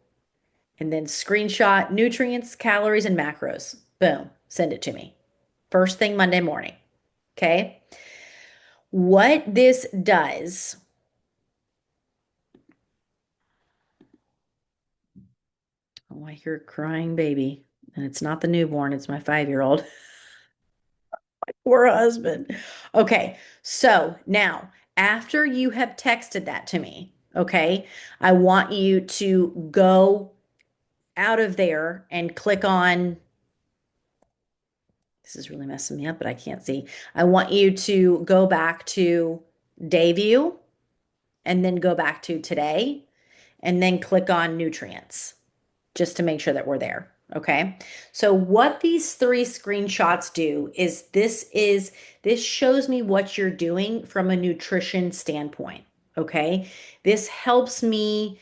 and then screenshot nutrients, calories, and macros. Boom, send it to me. First thing Monday morning. Okay. What this does, oh, I hear a crying baby, and it's not the newborn, it's my 5-year-old. Poor husband. Okay. So now, after you have texted that to me, okay, I want you to go out of there and click on, this is really messing me up, but I can't see. I want you to go back to day view and then go back to today and then click on nutrients just to make sure that we're there. Okay. So what these three screenshots do is this shows me what you're doing from a nutrition standpoint. Okay. This helps me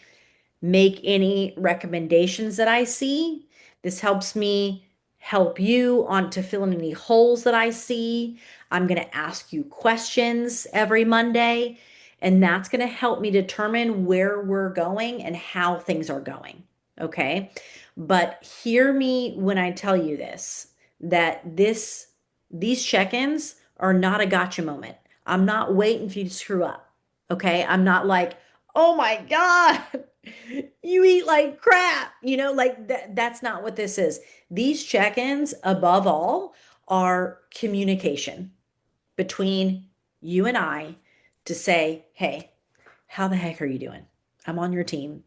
make any recommendations that I see. This helps me help you on to fill in any holes that I see. I'm going to ask you questions every Monday, and that's going to help me determine where we're going and how things are going. Okay. But hear me when I tell you this, that these check-ins are not a gotcha moment. I'm not waiting for you to screw up. Okay. I'm not like, oh my God, you eat like crap. Like that's not what this is. These check-ins, above all, are communication between you and I to say, hey, how the heck are you doing? I'm on your team.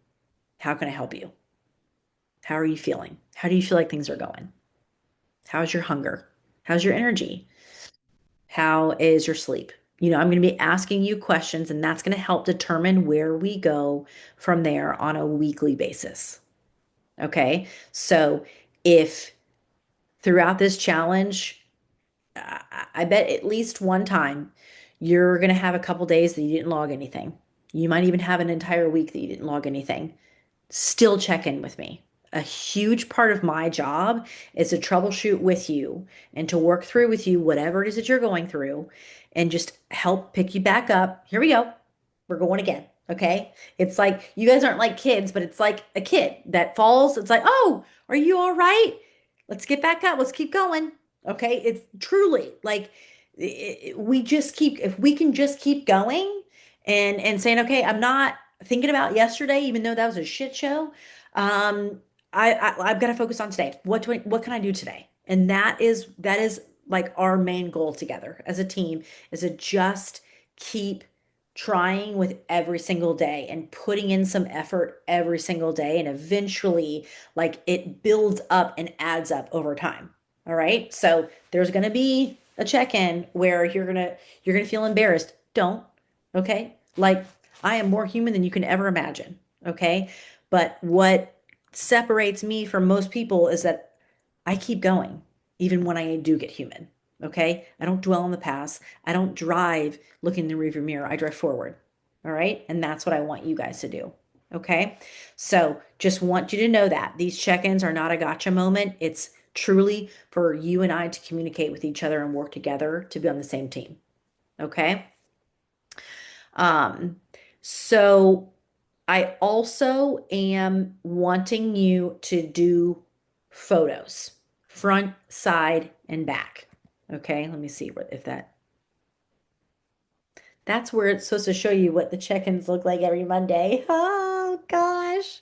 How can I help you? How are you feeling? How do you feel like things are going? How's your hunger? How's your energy? How is your sleep? I'm going to be asking you questions, and that's going to help determine where we go from there on a weekly basis. Okay. So if throughout this challenge, I bet at least one time you're going to have a couple days that you didn't log anything. You might even have an entire week that you didn't log anything. Still check in with me. A huge part of my job is to troubleshoot with you and to work through with you whatever it is that you're going through and just help pick you back up. Here we go. We're going again. Okay. It's like you guys aren't like kids, but it's like a kid that falls. It's like, oh, are you all right? Let's get back up. Let's keep going. Okay. It's truly like we just keep, if we can just keep going and saying, okay, I'm not thinking about yesterday, even though that was a shit show. Um, I've got to focus on today. What can I do today? And that is like our main goal together as a team is to just keep trying with every single day and putting in some effort every single day. And eventually, like it builds up and adds up over time. All right. So there's going to be a check-in where you're going to feel embarrassed. Don't. Okay. Like I am more human than you can ever imagine. Okay. But what separates me from most people is that I keep going, even when I do get human. Okay. I don't dwell on the past. I don't drive looking in the rearview mirror. I drive forward. All right. And that's what I want you guys to do. Okay. So just want you to know that these check-ins are not a gotcha moment. It's truly for you and I to communicate with each other and work together to be on the same team. Okay. Um, so I also am wanting you to do photos, front, side, and back. Okay, let me see if that's where it's supposed to show you what the check-ins look like every Monday. Oh gosh.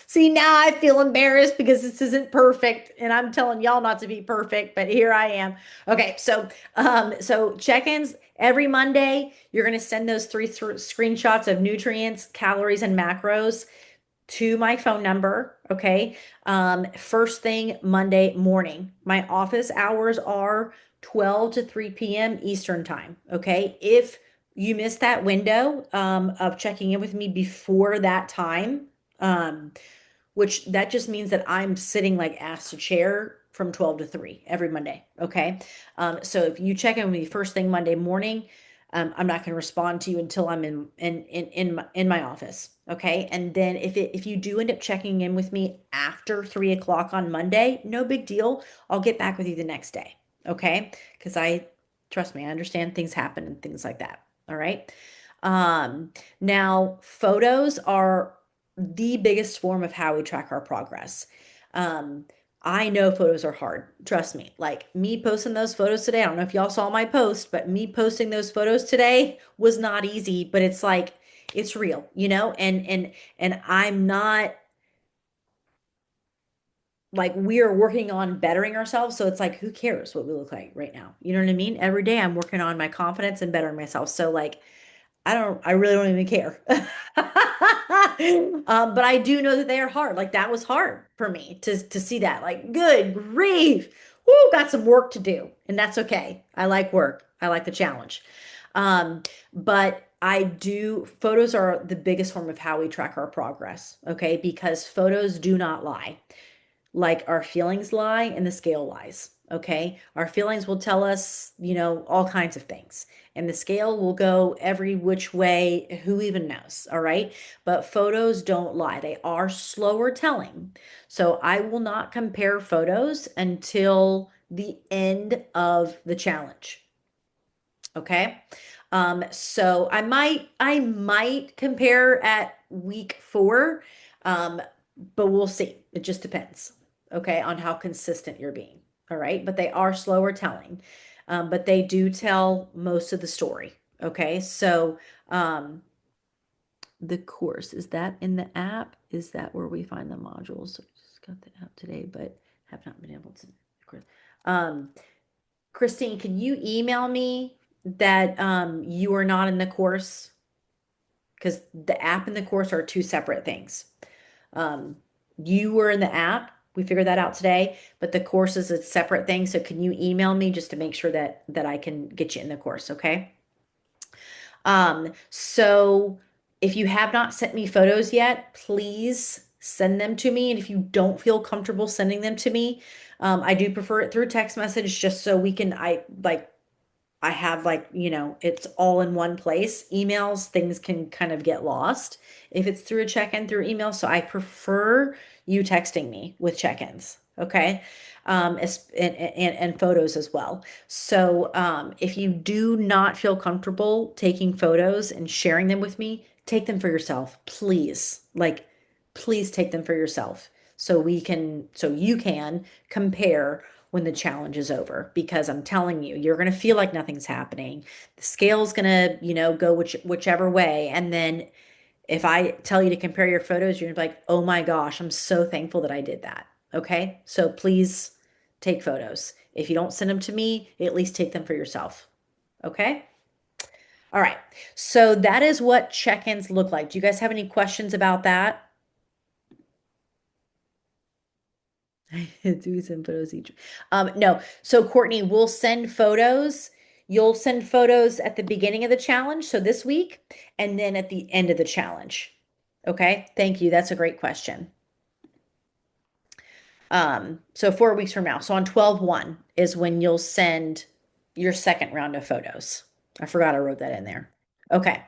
See, now I feel embarrassed because this isn't perfect, and I'm telling y'all not to be perfect, but here I am. Okay, so check-ins every Monday, you're gonna send those three screenshots of nutrients, calories, and macros to my phone number. Okay. First thing Monday morning. My office hours are 12 to 3 p.m. Eastern time. Okay. If you missed that window of checking in with me before that time. Um, which that just means that I'm sitting like ass to chair from 12 to 3 every Monday. Okay. So if you check in with me first thing Monday morning, I'm not going to respond to you until I'm in my office. Okay. And then if you do end up checking in with me after 3 o'clock on Monday, no big deal. I'll get back with you the next day. Okay. Because trust me, I understand things happen and things like that. All right. Now photos are the biggest form of how we track our progress. Um, I know photos are hard. Trust me. Like me posting those photos today, I don't know if y'all saw my post, but me posting those photos today was not easy, but it's like it's real, and I'm not like we are working on bettering ourselves. So it's like, who cares what we look like right now? You know what I mean? Every day I'm working on my confidence and bettering myself. So like I really don't even care. But I do know that they are hard. Like that was hard for me to see that. Like, good grief. Woo, got some work to do. And that's okay. I like work. I like the challenge. But photos are the biggest form of how we track our progress, okay? Because photos do not lie, like our feelings lie and the scale lies. Okay. Our feelings will tell us, all kinds of things. And the scale will go every which way. Who even knows? All right. But photos don't lie. They are slower telling. So I will not compare photos until the end of the challenge. Okay. So I might compare at week 4. Um, but we'll see. It just depends, okay, on how consistent you're being. All right. But they are slower telling. But they do tell most of the story. Okay. So um the course, is that in the app? Is that where we find the modules? I just got the app today, but have not been able to. Um, Christine, can you email me that you are not in the course? Because the app and the course are two separate things. Um, you were in the app. We figured that out today, but the course is a separate thing. So can you email me just to make sure that I can get you in the course, okay? So if you have not sent me photos yet, please send them to me. And if you don't feel comfortable sending them to me, I do prefer it through text message just so we can I have like, it's all in one place. Emails, things can kind of get lost if it's through a check-in through email. So I prefer you texting me with check-ins. Okay. And photos as well. So if you do not feel comfortable taking photos and sharing them with me, take them for yourself, please. Like, please take them for yourself so you can compare when the challenge is over, because I'm telling you, you're going to feel like nothing's happening. The scale's going to, go whichever way. And then if I tell you to compare your photos, you're gonna be like, oh my gosh, I'm so thankful that I did that. Okay. So please take photos. If you don't send them to me, at least take them for yourself. Okay. All right. So that is what check-ins look like. Do you guys have any questions about that? Do we send photos each? No. So Courtney, we'll send photos. You'll send photos at the beginning of the challenge, so this week, and then at the end of the challenge. Okay. Thank you. That's a great question. So 4 weeks from now. So on 12/1 is when you'll send your second round of photos. I forgot I wrote that in there. Okay.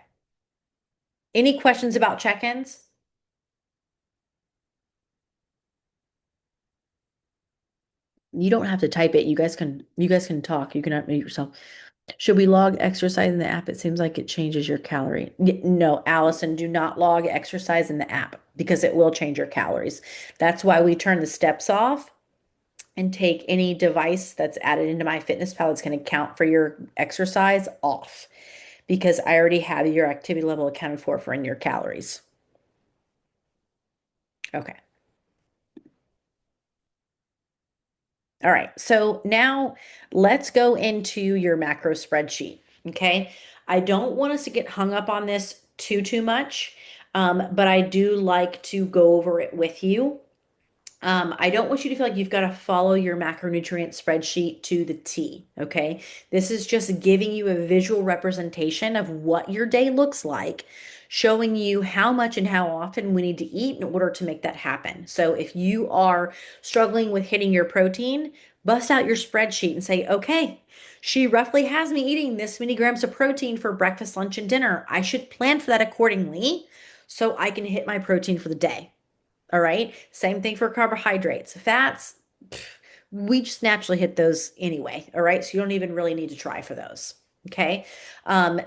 Any questions about check-ins? You don't have to type it. You guys can talk. You can unmute yourself. Should we log exercise in the app? It seems like it changes your calorie. No, Allison, do not log exercise in the app because it will change your calories. That's why we turn the steps off and take any device that's added into MyFitnessPal that's going to count for your exercise off, because I already have your activity level accounted for in your calories. Okay. All right. So now let's go into your macro spreadsheet. Okay. I don't want us to get hung up on this too much, but I do like to go over it with you. I don't want you to feel like you've got to follow your macronutrient spreadsheet to the T, okay? This is just giving you a visual representation of what your day looks like, showing you how much and how often we need to eat in order to make that happen. So if you are struggling with hitting your protein, bust out your spreadsheet and say, okay, she roughly has me eating this many grams of protein for breakfast, lunch, and dinner. I should plan for that accordingly so I can hit my protein for the day. All right. Same thing for carbohydrates. Fats, we just naturally hit those anyway. All right. So you don't even really need to try for those. Okay.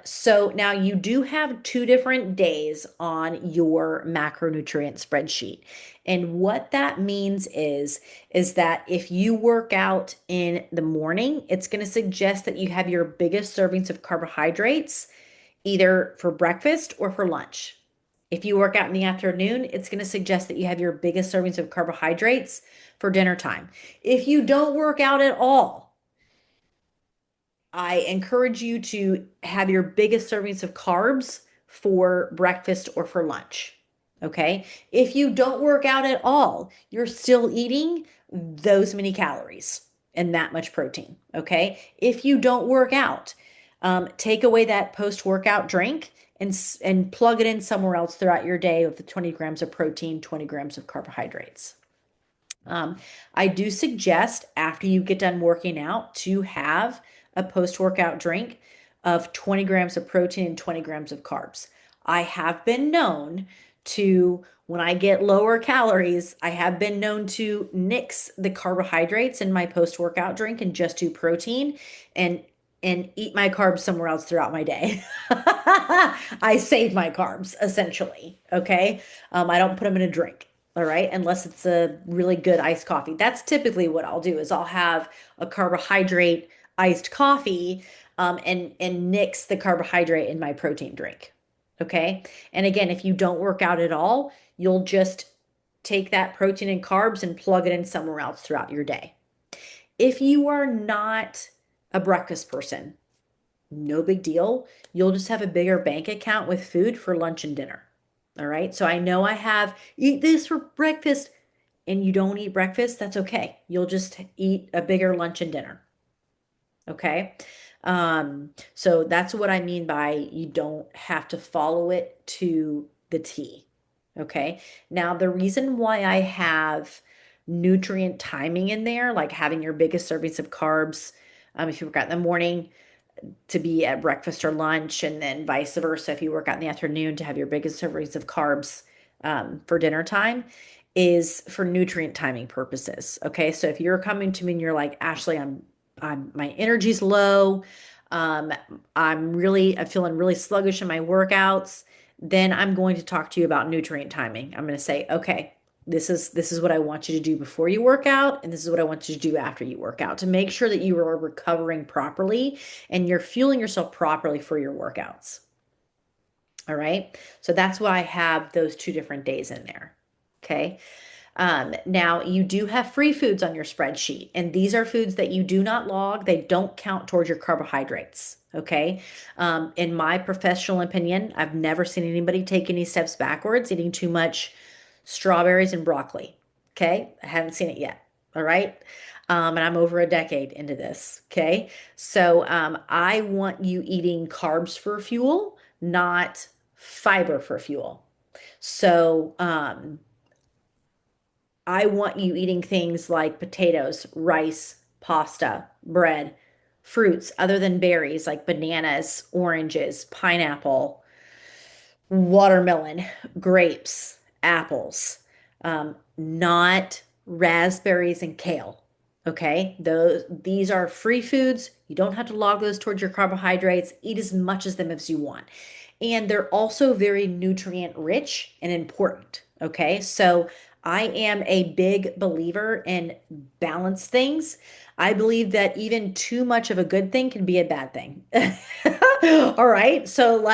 So now you do have two different days on your macronutrient spreadsheet. And what that means is that if you work out in the morning, it's going to suggest that you have your biggest servings of carbohydrates either for breakfast or for lunch. If you work out in the afternoon, it's going to suggest that you have your biggest servings of carbohydrates for dinner time. If you don't work out at all, I encourage you to have your biggest servings of carbs for breakfast or for lunch. Okay. If you don't work out at all, you're still eating those many calories and that much protein. Okay. If you don't work out, take away that post-workout drink and plug it in somewhere else throughout your day with the 20 grams of protein, 20 grams of carbohydrates. Um, I do suggest after you get done working out to have a post-workout drink of 20 grams of protein and 20 grams of carbs. I have been known to, when I get lower calories, I have been known to nix the carbohydrates in my post-workout drink and just do protein and eat my carbs somewhere else throughout my day. I save my carbs essentially, okay? I don't put them in a drink. All right, unless it's a really good iced coffee. That's typically what I'll do is I'll have a carbohydrate iced coffee and nix the carbohydrate in my protein drink. Okay. And again, if you don't work out at all, you'll just take that protein and carbs and plug it in somewhere else throughout your day. If you are not a breakfast person, no big deal. You'll just have a bigger bank account with food for lunch and dinner. All right. So I know I have eat this for breakfast and you don't eat breakfast. That's okay. You'll just eat a bigger lunch and dinner. Okay. So that's what I mean by you don't have to follow it to the T. Okay. Now, the reason why I have nutrient timing in there, like having your biggest servings of carbs, if you forgot in the morning, to be at breakfast or lunch, and then vice versa. If you work out in the afternoon, to have your biggest servings of carbs for dinner time, is for nutrient timing purposes. Okay, so if you're coming to me and you're like, Ashley, my energy's low, um, I'm feeling really sluggish in my workouts, then I'm going to talk to you about nutrient timing. I'm going to say, okay, this is what I want you to do before you work out, and this is what I want you to do after you work out to make sure that you are recovering properly and you're fueling yourself properly for your workouts. All right. So that's why I have those two different days in there. Okay. Now you do have free foods on your spreadsheet, and these are foods that you do not log. They don't count towards your carbohydrates. Okay. In my professional opinion, I've never seen anybody take any steps backwards eating too much strawberries and broccoli. Okay. I haven't seen it yet. All right. And I'm over a decade into this. Okay. So I want you eating carbs for fuel, not fiber for fuel. So, I want you eating things like potatoes, rice, pasta, bread, fruits other than berries like bananas, oranges, pineapple, watermelon, grapes, apples, not raspberries and kale. Okay, these are free foods. You don't have to log those towards your carbohydrates. Eat as much as them as you want. And they're also very nutrient rich and important. Okay, so I am a big believer in balance things. I believe that even too much of a good thing can be a bad thing. All right. So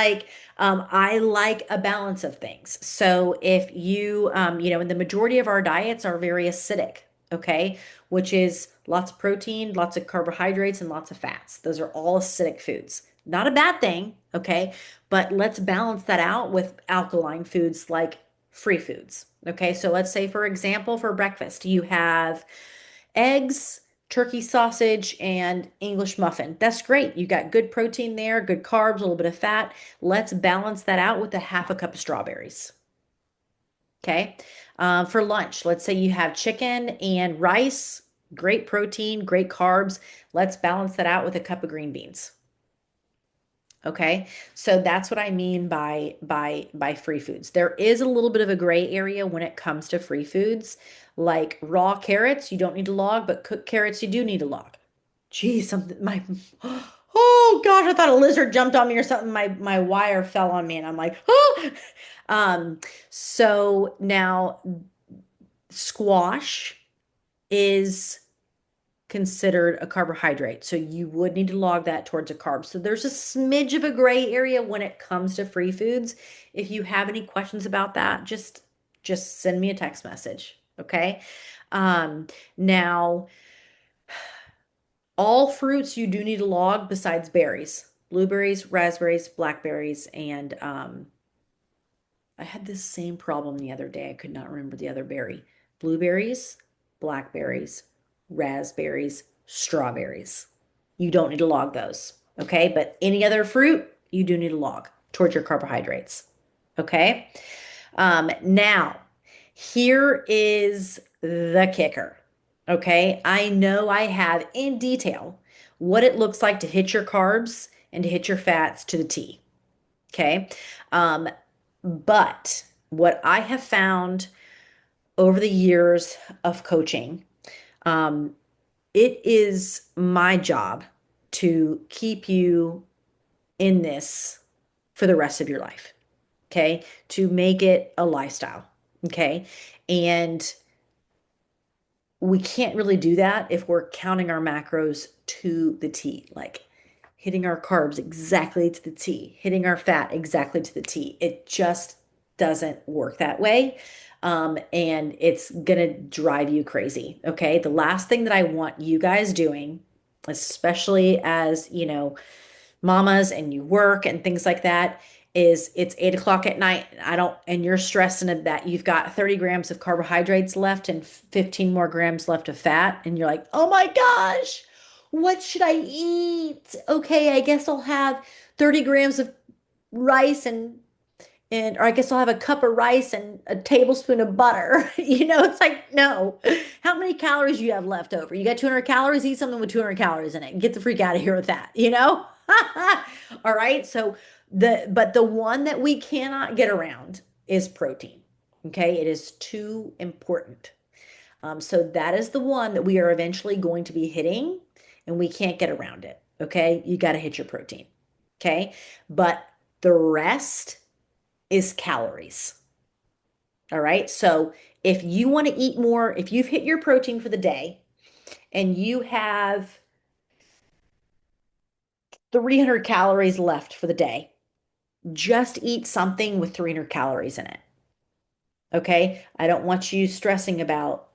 I like a balance of things. So if and the majority of our diets are very acidic, okay, which is lots of protein, lots of carbohydrates, and lots of fats. Those are all acidic foods. Not a bad thing, okay, but let's balance that out with alkaline foods like free foods. Okay, so let's say, for example, for breakfast, you have eggs, turkey sausage, and English muffin. That's great. You got good protein there, good carbs, a little bit of fat. Let's balance that out with a half a cup of strawberries. Okay. For lunch, let's say you have chicken and rice, great protein, great carbs. Let's balance that out with a cup of green beans. Okay, so that's what I mean by free foods. There is a little bit of a gray area when it comes to free foods, like raw carrots, you don't need to log, but cooked carrots you do need to log. Geez, something my oh gosh, I thought a lizard jumped on me or something. My wire fell on me, and I'm like, oh. Um, so now squash is considered a carbohydrate. So you would need to log that towards a carb. So there's a smidge of a gray area when it comes to free foods. If you have any questions about that, just send me a text message. Okay. Um, Now all fruits you do need to log besides berries, blueberries, raspberries, blackberries, and I had this same problem the other day. I could not remember the other berry. Blueberries, blackberries, raspberries, strawberries. You don't need to log those. Okay. But any other fruit, you do need to log towards your carbohydrates. Okay. Now, here is the kicker. Okay. I know I have in detail what it looks like to hit your carbs and to hit your fats to the T. Okay. Um, but what I have found over the years of coaching, um, it is my job to keep you in this for the rest of your life. Okay. To make it a lifestyle. Okay. And we can't really do that if we're counting our macros to the T, like hitting our carbs exactly to the T, hitting our fat exactly to the T. It just doesn't work that way. And it's gonna drive you crazy. Okay. The last thing that I want you guys doing, especially as, mamas and you work and things like that, is it's 8 o'clock at night. I don't, and you're stressing that you've got 30 grams of carbohydrates left and 15 more grams left of fat. And you're like, oh my gosh, what should I eat? Okay, I guess I'll have 30 grams of rice or I guess I'll have a cup of rice and a tablespoon of butter. It's like, no. How many calories do you have left over? You got 200 calories, eat something with 200 calories in it. Get the freak out of here with that? All right. So but the one that we cannot get around is protein. Okay. It is too important. So that is the one that we are eventually going to be hitting, and we can't get around it. Okay. You got to hit your protein. Okay. But the rest is calories. All right. So if you want to eat more, if you've hit your protein for the day and you have 300 calories left for the day, just eat something with 300 calories in it. Okay. I don't want you stressing about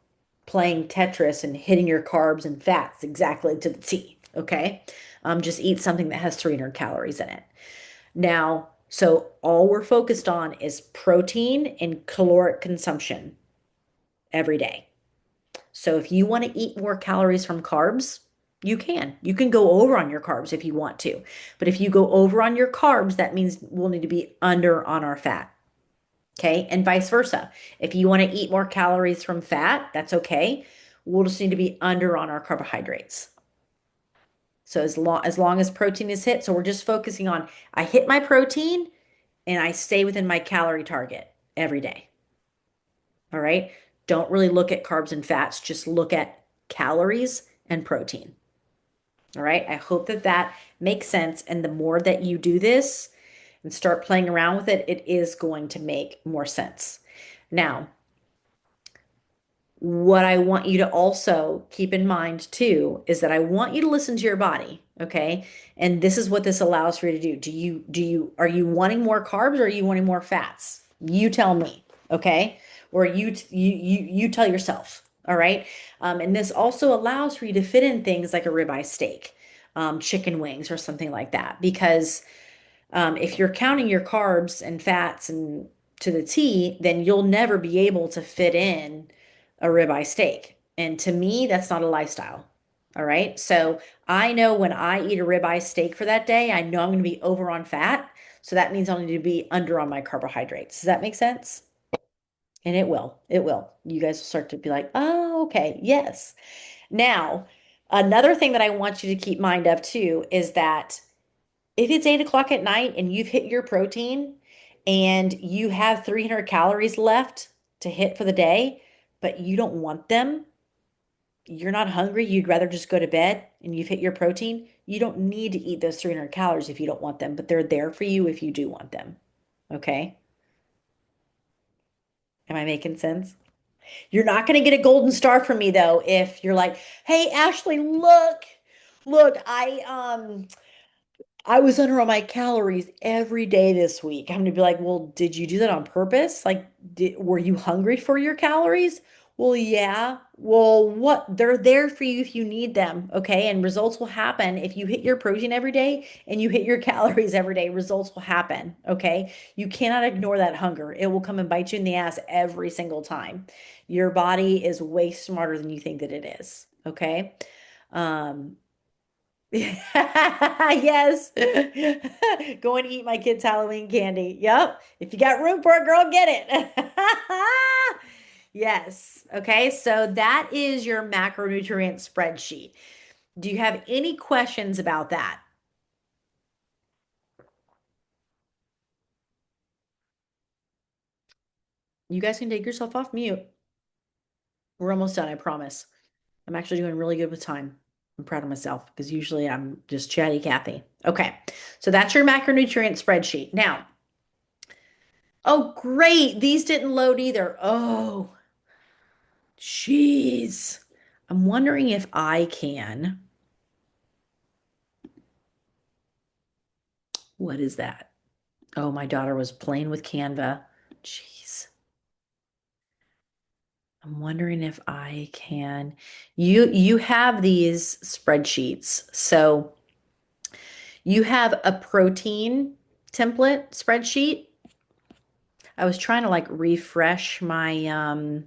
playing Tetris and hitting your carbs and fats exactly to the T. Okay. Just eat something that has 300 calories in it. Now, so all we're focused on is protein and caloric consumption every day. So if you want to eat more calories from carbs, you can. You can go over on your carbs if you want to. But if you go over on your carbs, that means we'll need to be under on our fat. Okay. And vice versa. If you want to eat more calories from fat, that's okay. We'll just need to be under on our carbohydrates. So as long as protein is hit, so we're just focusing on I hit my protein and I stay within my calorie target every day. All right. Don't really look at carbs and fats, just look at calories and protein. All right. I hope that that makes sense. And the more that you do this and start playing around with it, it is going to make more sense. Now, what I want you to also keep in mind too is that I want you to listen to your body, okay? And this is what this allows for you to do. Are you wanting more carbs or are you wanting more fats? You tell me, okay? Or you tell yourself, all right? And this also allows for you to fit in things like a ribeye steak, chicken wings, or something like that. Because if you're counting your carbs and fats and to the T, then you'll never be able to fit in a ribeye steak. And to me, that's not a lifestyle. All right. So I know when I eat a ribeye steak for that day, I know I'm going to be over on fat. So that means I'll need to be under on my carbohydrates. Does that make sense? And it will. It will. You guys will start to be like, oh, okay, yes. Now, another thing that I want you to keep mind of too is that if it's 8 o'clock at night and you've hit your protein and you have 300 calories left to hit for the day, but you don't want them, you're not hungry, you'd rather just go to bed and you've hit your protein, you don't need to eat those 300 calories if you don't want them, but they're there for you if you do want them. Okay? Am I making sense? You're not going to get a golden star from me though if you're like, "Hey Ashley, look, I was under on my calories every day this week." I'm gonna be like, "Well, did you do that on purpose? Like, were you hungry for your calories?" Well, yeah. Well, what? They're there for you if you need them, okay? And results will happen if you hit your protein every day and you hit your calories every day. Results will happen, okay? You cannot ignore that hunger. It will come and bite you in the ass every single time. Your body is way smarter than you think that it is, okay? Um, Yes. Go and eat my kids' Halloween candy. Yep. If you got room for it, girl, get it. Yes. Okay. So that is your macronutrient spreadsheet. Do you have any questions about that? You guys can take yourself off mute. We're almost done, I promise. I'm actually doing really good with time. I'm proud of myself because usually I'm just chatty Cathy. Okay. So that's your macronutrient spreadsheet. Now, oh, great. These didn't load either. Oh, jeez. I'm wondering if I can. What is that? Oh, my daughter was playing with Canva. Jeez. I'm wondering if I can. You have these spreadsheets. So you have a protein template spreadsheet. I was trying to like refresh my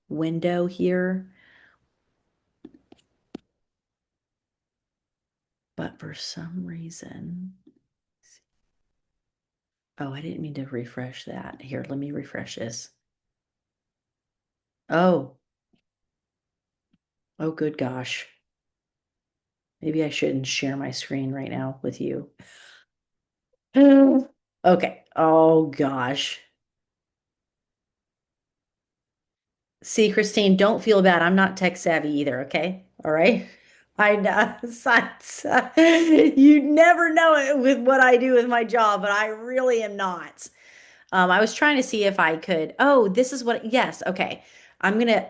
window here, but for some reason, oh, I didn't mean to refresh that. Here, let me refresh this. Oh, oh, good gosh. Maybe I shouldn't share my screen right now with you. Okay. Oh gosh. See, Christine, don't feel bad. I'm not tech savvy either, okay? All right. I know. You never know it with what I do with my job, but I really am not. I was trying to see if I could. Oh, this is what, yes, okay. I'm gonna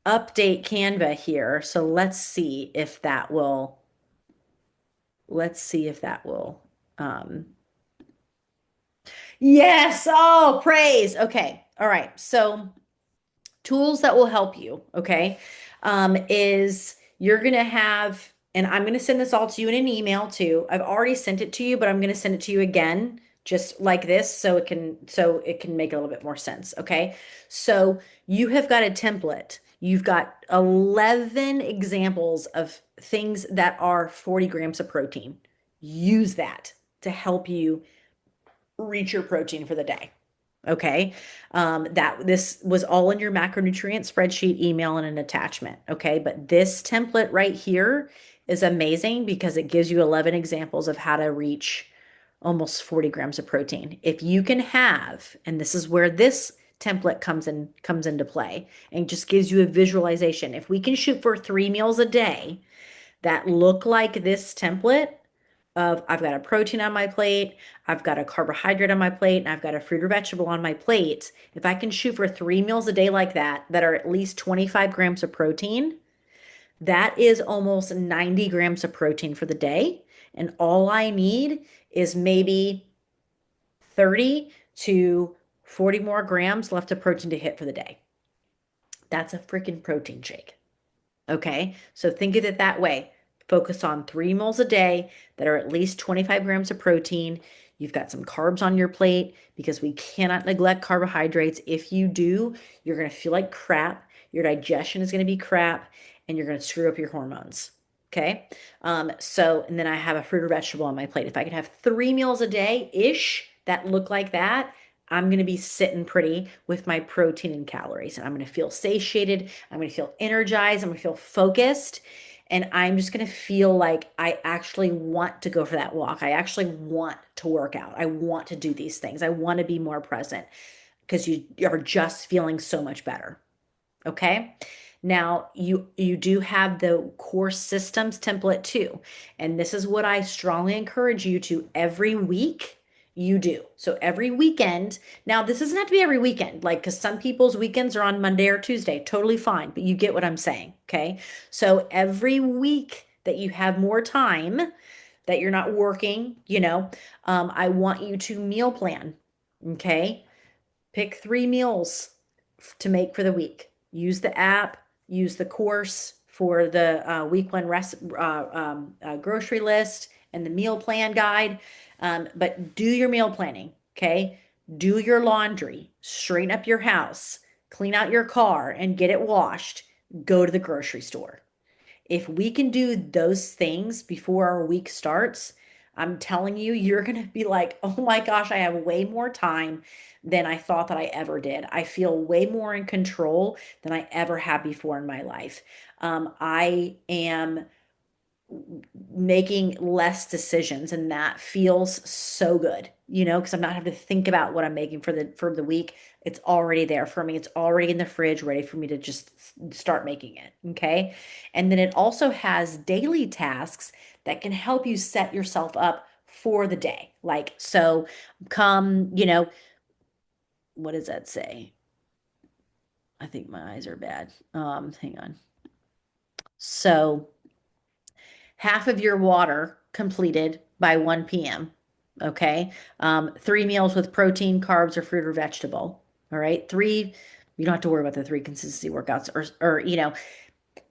update Canva here. So let's see if that will, um, yes. Oh, praise. Okay. All right. So tools that will help you, okay, is you're gonna have, and I'm gonna send this all to you in an email too. I've already sent it to you, but I'm gonna send it to you again, just like this, so it can make a little bit more sense, okay? So you have got a template. You've got 11 examples of things that are 40 grams of protein. Use that to help you reach your protein for the day. Okay. That this was all in your macronutrient spreadsheet email and an attachment. Okay. But this template right here is amazing because it gives you 11 examples of how to reach almost 40 grams of protein. If you can have, and this is where this template comes into play and just gives you a visualization. If we can shoot for 3 meals a day that look like this template of I've got a protein on my plate, I've got a carbohydrate on my plate, and I've got a fruit or vegetable on my plate. If I can shoot for 3 meals a day like that, that are at least 25 grams of protein, that is almost 90 grams of protein for the day. And all I need is maybe 30 to 40 more grams left of protein to hit for the day. That's a freaking protein shake. Okay, so think of it that way. Focus on 3 meals a day that are at least 25 grams of protein. You've got some carbs on your plate because we cannot neglect carbohydrates. If you do, you're going to feel like crap. Your digestion is going to be crap and you're going to screw up your hormones. Okay. And then I have a fruit or vegetable on my plate. If I can have 3 meals a day ish that look like that, I'm going to be sitting pretty with my protein and calories. And I'm going to feel satiated. I'm going to feel energized. I'm going to feel focused. And I'm just going to feel like I actually want to go for that walk. I actually want to work out. I want to do these things. I want to be more present because you are just feeling so much better. Okay. Now you do have the core systems template too. And this is what I strongly encourage you to every week you do. So every weekend, now this doesn't have to be every weekend, like because some people's weekends are on Monday or Tuesday, totally fine, but you get what I'm saying. Okay. So every week that you have more time, that you're not working, I want you to meal plan. Okay. Pick 3 meals to make for the week. Use the app, use the course for the week one grocery list and the meal plan guide. But do your meal planning, okay? Do your laundry, straighten up your house, clean out your car, and get it washed. Go to the grocery store. If we can do those things before our week starts, I'm telling you, you're going to be like, oh my gosh, I have way more time than I thought that I ever did. I feel way more in control than I ever have before in my life. I am making less decisions and that feels so good, because I'm not having to think about what I'm making for the week. It's already there for me. It's already in the fridge ready for me to just start making it. Okay. And then it also has daily tasks that can help you set yourself up for the day. Like, so come, what does that say? I think my eyes are bad. Hang on. So half of your water completed by 1 p.m. Okay. 3 meals with protein, carbs, or fruit or vegetable. All right. You don't have to worry about the 3 consistency workouts or,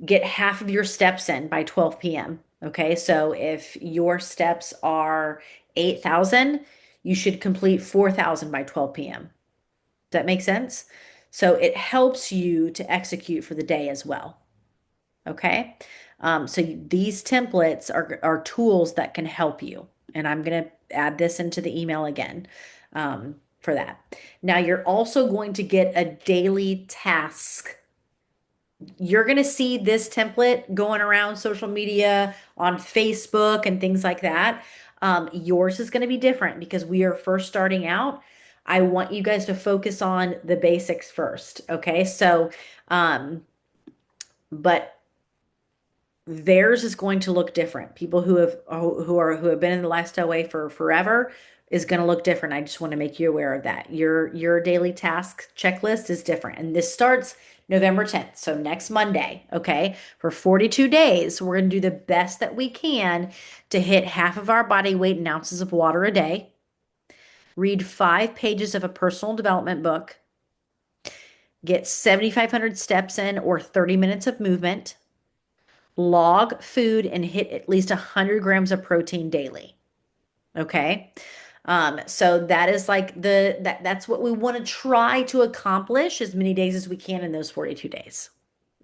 get half of your steps in by 12 p.m. Okay. So if your steps are 8,000, you should complete 4,000 by 12 p.m. Does that make sense? So it helps you to execute for the day as well. Okay. These templates are tools that can help you. And I'm going to add this into the email again for that. Now, you're also going to get a daily task. You're going to see this template going around social media on Facebook and things like that. Yours is going to be different because we are first starting out. I want you guys to focus on the basics first. Okay. Um, but theirs is going to look different. People who have been in the lifestyle way for forever is going to look different. I just want to make you aware of that. Your daily task checklist is different. And this starts November 10th. So next Monday, okay? For 42 days, we're going to do the best that we can to hit half of our body weight in ounces of water a day. Read 5 pages of a personal development book. Get 7,500 steps in or 30 minutes of movement. Log food and hit at least 100 grams of protein daily. Okay. So that is like that's what we want to try to accomplish as many days as we can in those 42 days.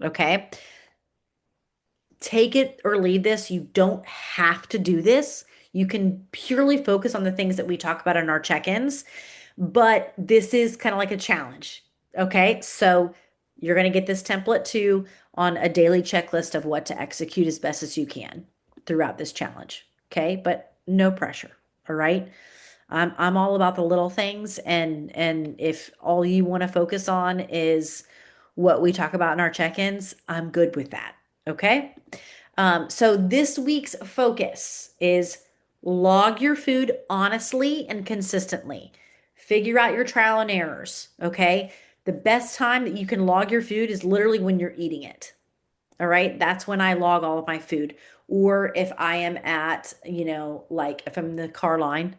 Okay. Take it or leave this. You don't have to do this. You can purely focus on the things that we talk about in our check-ins, but this is kind of like a challenge. Okay. So you're going to get this template too on a daily checklist of what to execute as best as you can throughout this challenge. Okay. But no pressure. All right. I'm all about the little things and if all you want to focus on is what we talk about in our check-ins, I'm good with that. Okay. So this week's focus is log your food honestly and consistently. Figure out your trial and errors. Okay. The best time that you can log your food is literally when you're eating it. All right. That's when I log all of my food. Or if I am at, like if I'm in the car line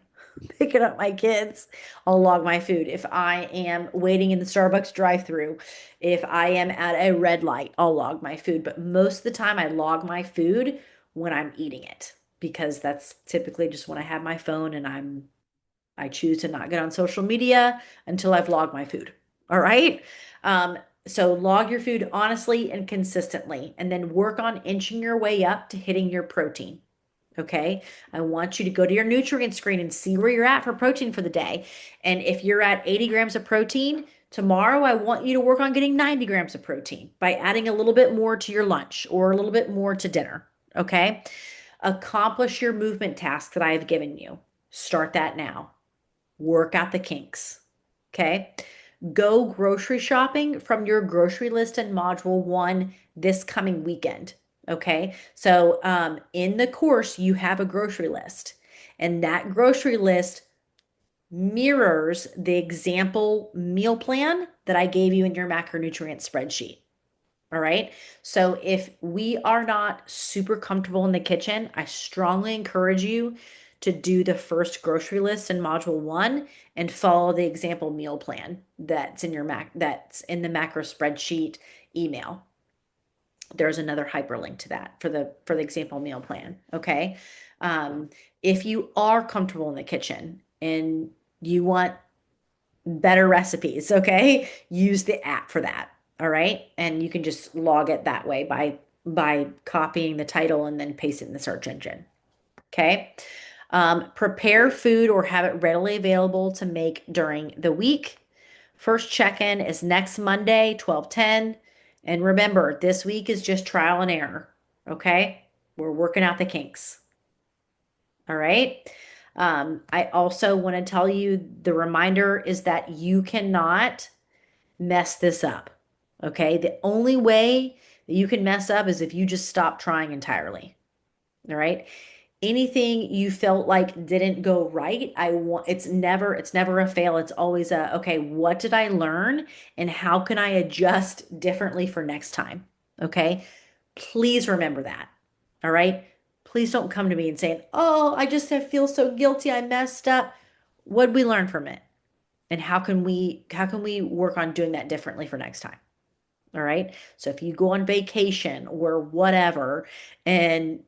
picking up my kids, I'll log my food. If I am waiting in the Starbucks drive-through, if I am at a red light, I'll log my food. But most of the time, I log my food when I'm eating it because that's typically just when I have my phone and I'm I choose to not get on social media until I've logged my food. All right. Um, so log your food honestly and consistently, and then work on inching your way up to hitting your protein. Okay. I want you to go to your nutrient screen and see where you're at for protein for the day. And if you're at 80 grams of protein, tomorrow I want you to work on getting 90 grams of protein by adding a little bit more to your lunch or a little bit more to dinner. Okay. Accomplish your movement task that I have given you. Start that now. Work out the kinks. Okay. Go grocery shopping from your grocery list in module one this coming weekend. Okay. So, in the course, you have a grocery list, and that grocery list mirrors the example meal plan that I gave you in your macronutrient spreadsheet. All right. So if we are not super comfortable in the kitchen, I strongly encourage you to do the first grocery list in module one and follow the example meal plan that's in the macro spreadsheet email. There's another hyperlink to that for the example meal plan. Okay. Um, if you are comfortable in the kitchen and you want better recipes, okay? Use the app for that. All right? And you can just log it that way by copying the title and then paste it in the search engine. Okay? Prepare food or have it readily available to make during the week. First check-in is next Monday, 12:10. And remember, this week is just trial and error. Okay? We're working out the kinks. All right. I also want to tell you the reminder is that you cannot mess this up. Okay. The only way that you can mess up is if you just stop trying entirely. All right. Anything you felt like didn't go right, it's never a fail. It's always a, okay, what did I learn and how can I adjust differently for next time? Okay. Please remember that. All right. Please don't come to me and say, oh, feel so guilty. I messed up. What did we learn from it? And how can we work on doing that differently for next time? All right. So if you go on vacation or whatever and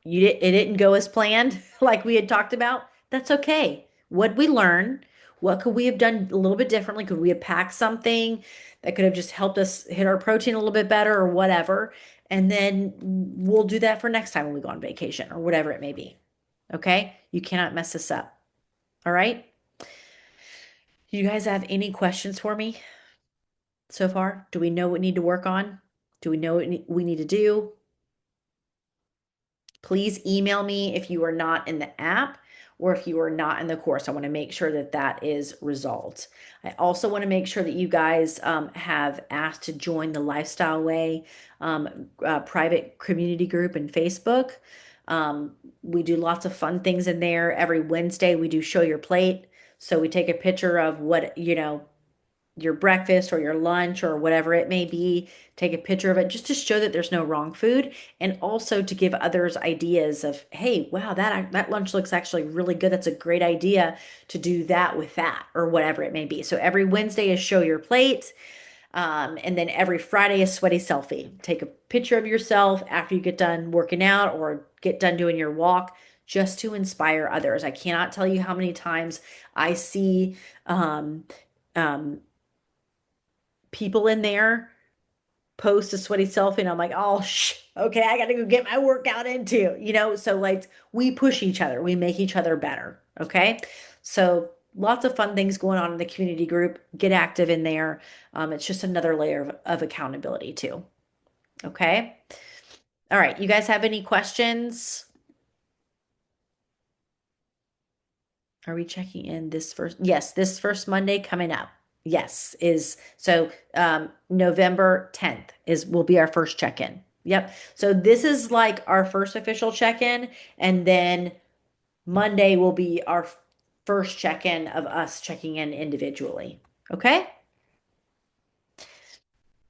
it didn't go as planned, like we had talked about, that's okay. What we learn? What could we have done a little bit differently? Could we have packed something that could have just helped us hit our protein a little bit better or whatever? And then we'll do that for next time when we go on vacation or whatever it may be. Okay? You cannot mess this up. All right? You guys have any questions for me so far? Do we know what we need to work on? Do we know what we need to do? Please email me if you are not in the app or if you are not in the course. I want to make sure that that is resolved. I also want to make sure that you guys have asked to join the Lifestyle Way private community group in Facebook. We do lots of fun things in there. Every Wednesday, we do show your plate. So we take a picture of your breakfast or your lunch or whatever it may be, take a picture of it just to show that there's no wrong food and also to give others ideas of, hey, wow, that lunch looks actually really good. That's a great idea to do that with that or whatever it may be. So every Wednesday is show your plate. And then every Friday is sweaty selfie. Take a picture of yourself after you get done working out or get done doing your walk just to inspire others. I cannot tell you how many times I see um, um, people in there post a sweaty selfie and I'm like, oh, okay, I gotta go get my workout in too. So like we push each other, we make each other better. Okay. So lots of fun things going on in the community group. Get active in there. It's just another layer of accountability too. Okay. All right. You guys have any questions? Are we checking in this first? Yes, this first Monday coming up. Yes, is so November 10th is will be our first check-in. Yep. So this is like our first official check-in, and then Monday will be our first check-in of us checking in individually. Okay?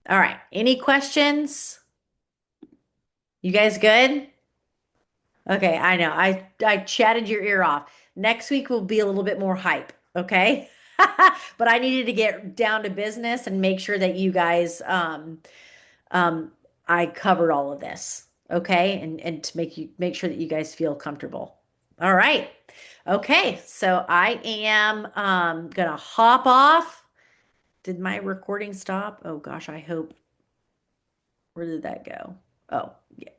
All right. Any questions? You guys good? Okay, I know. I chatted your ear off. Next week will be a little bit more hype, okay? But I needed to get down to business and make sure that you guys um I covered all of this, okay? And to make sure that you guys feel comfortable. All right. Okay, so I am gonna hop off. Did my recording stop? Oh gosh, I hope. Where did that go? Oh, yeah.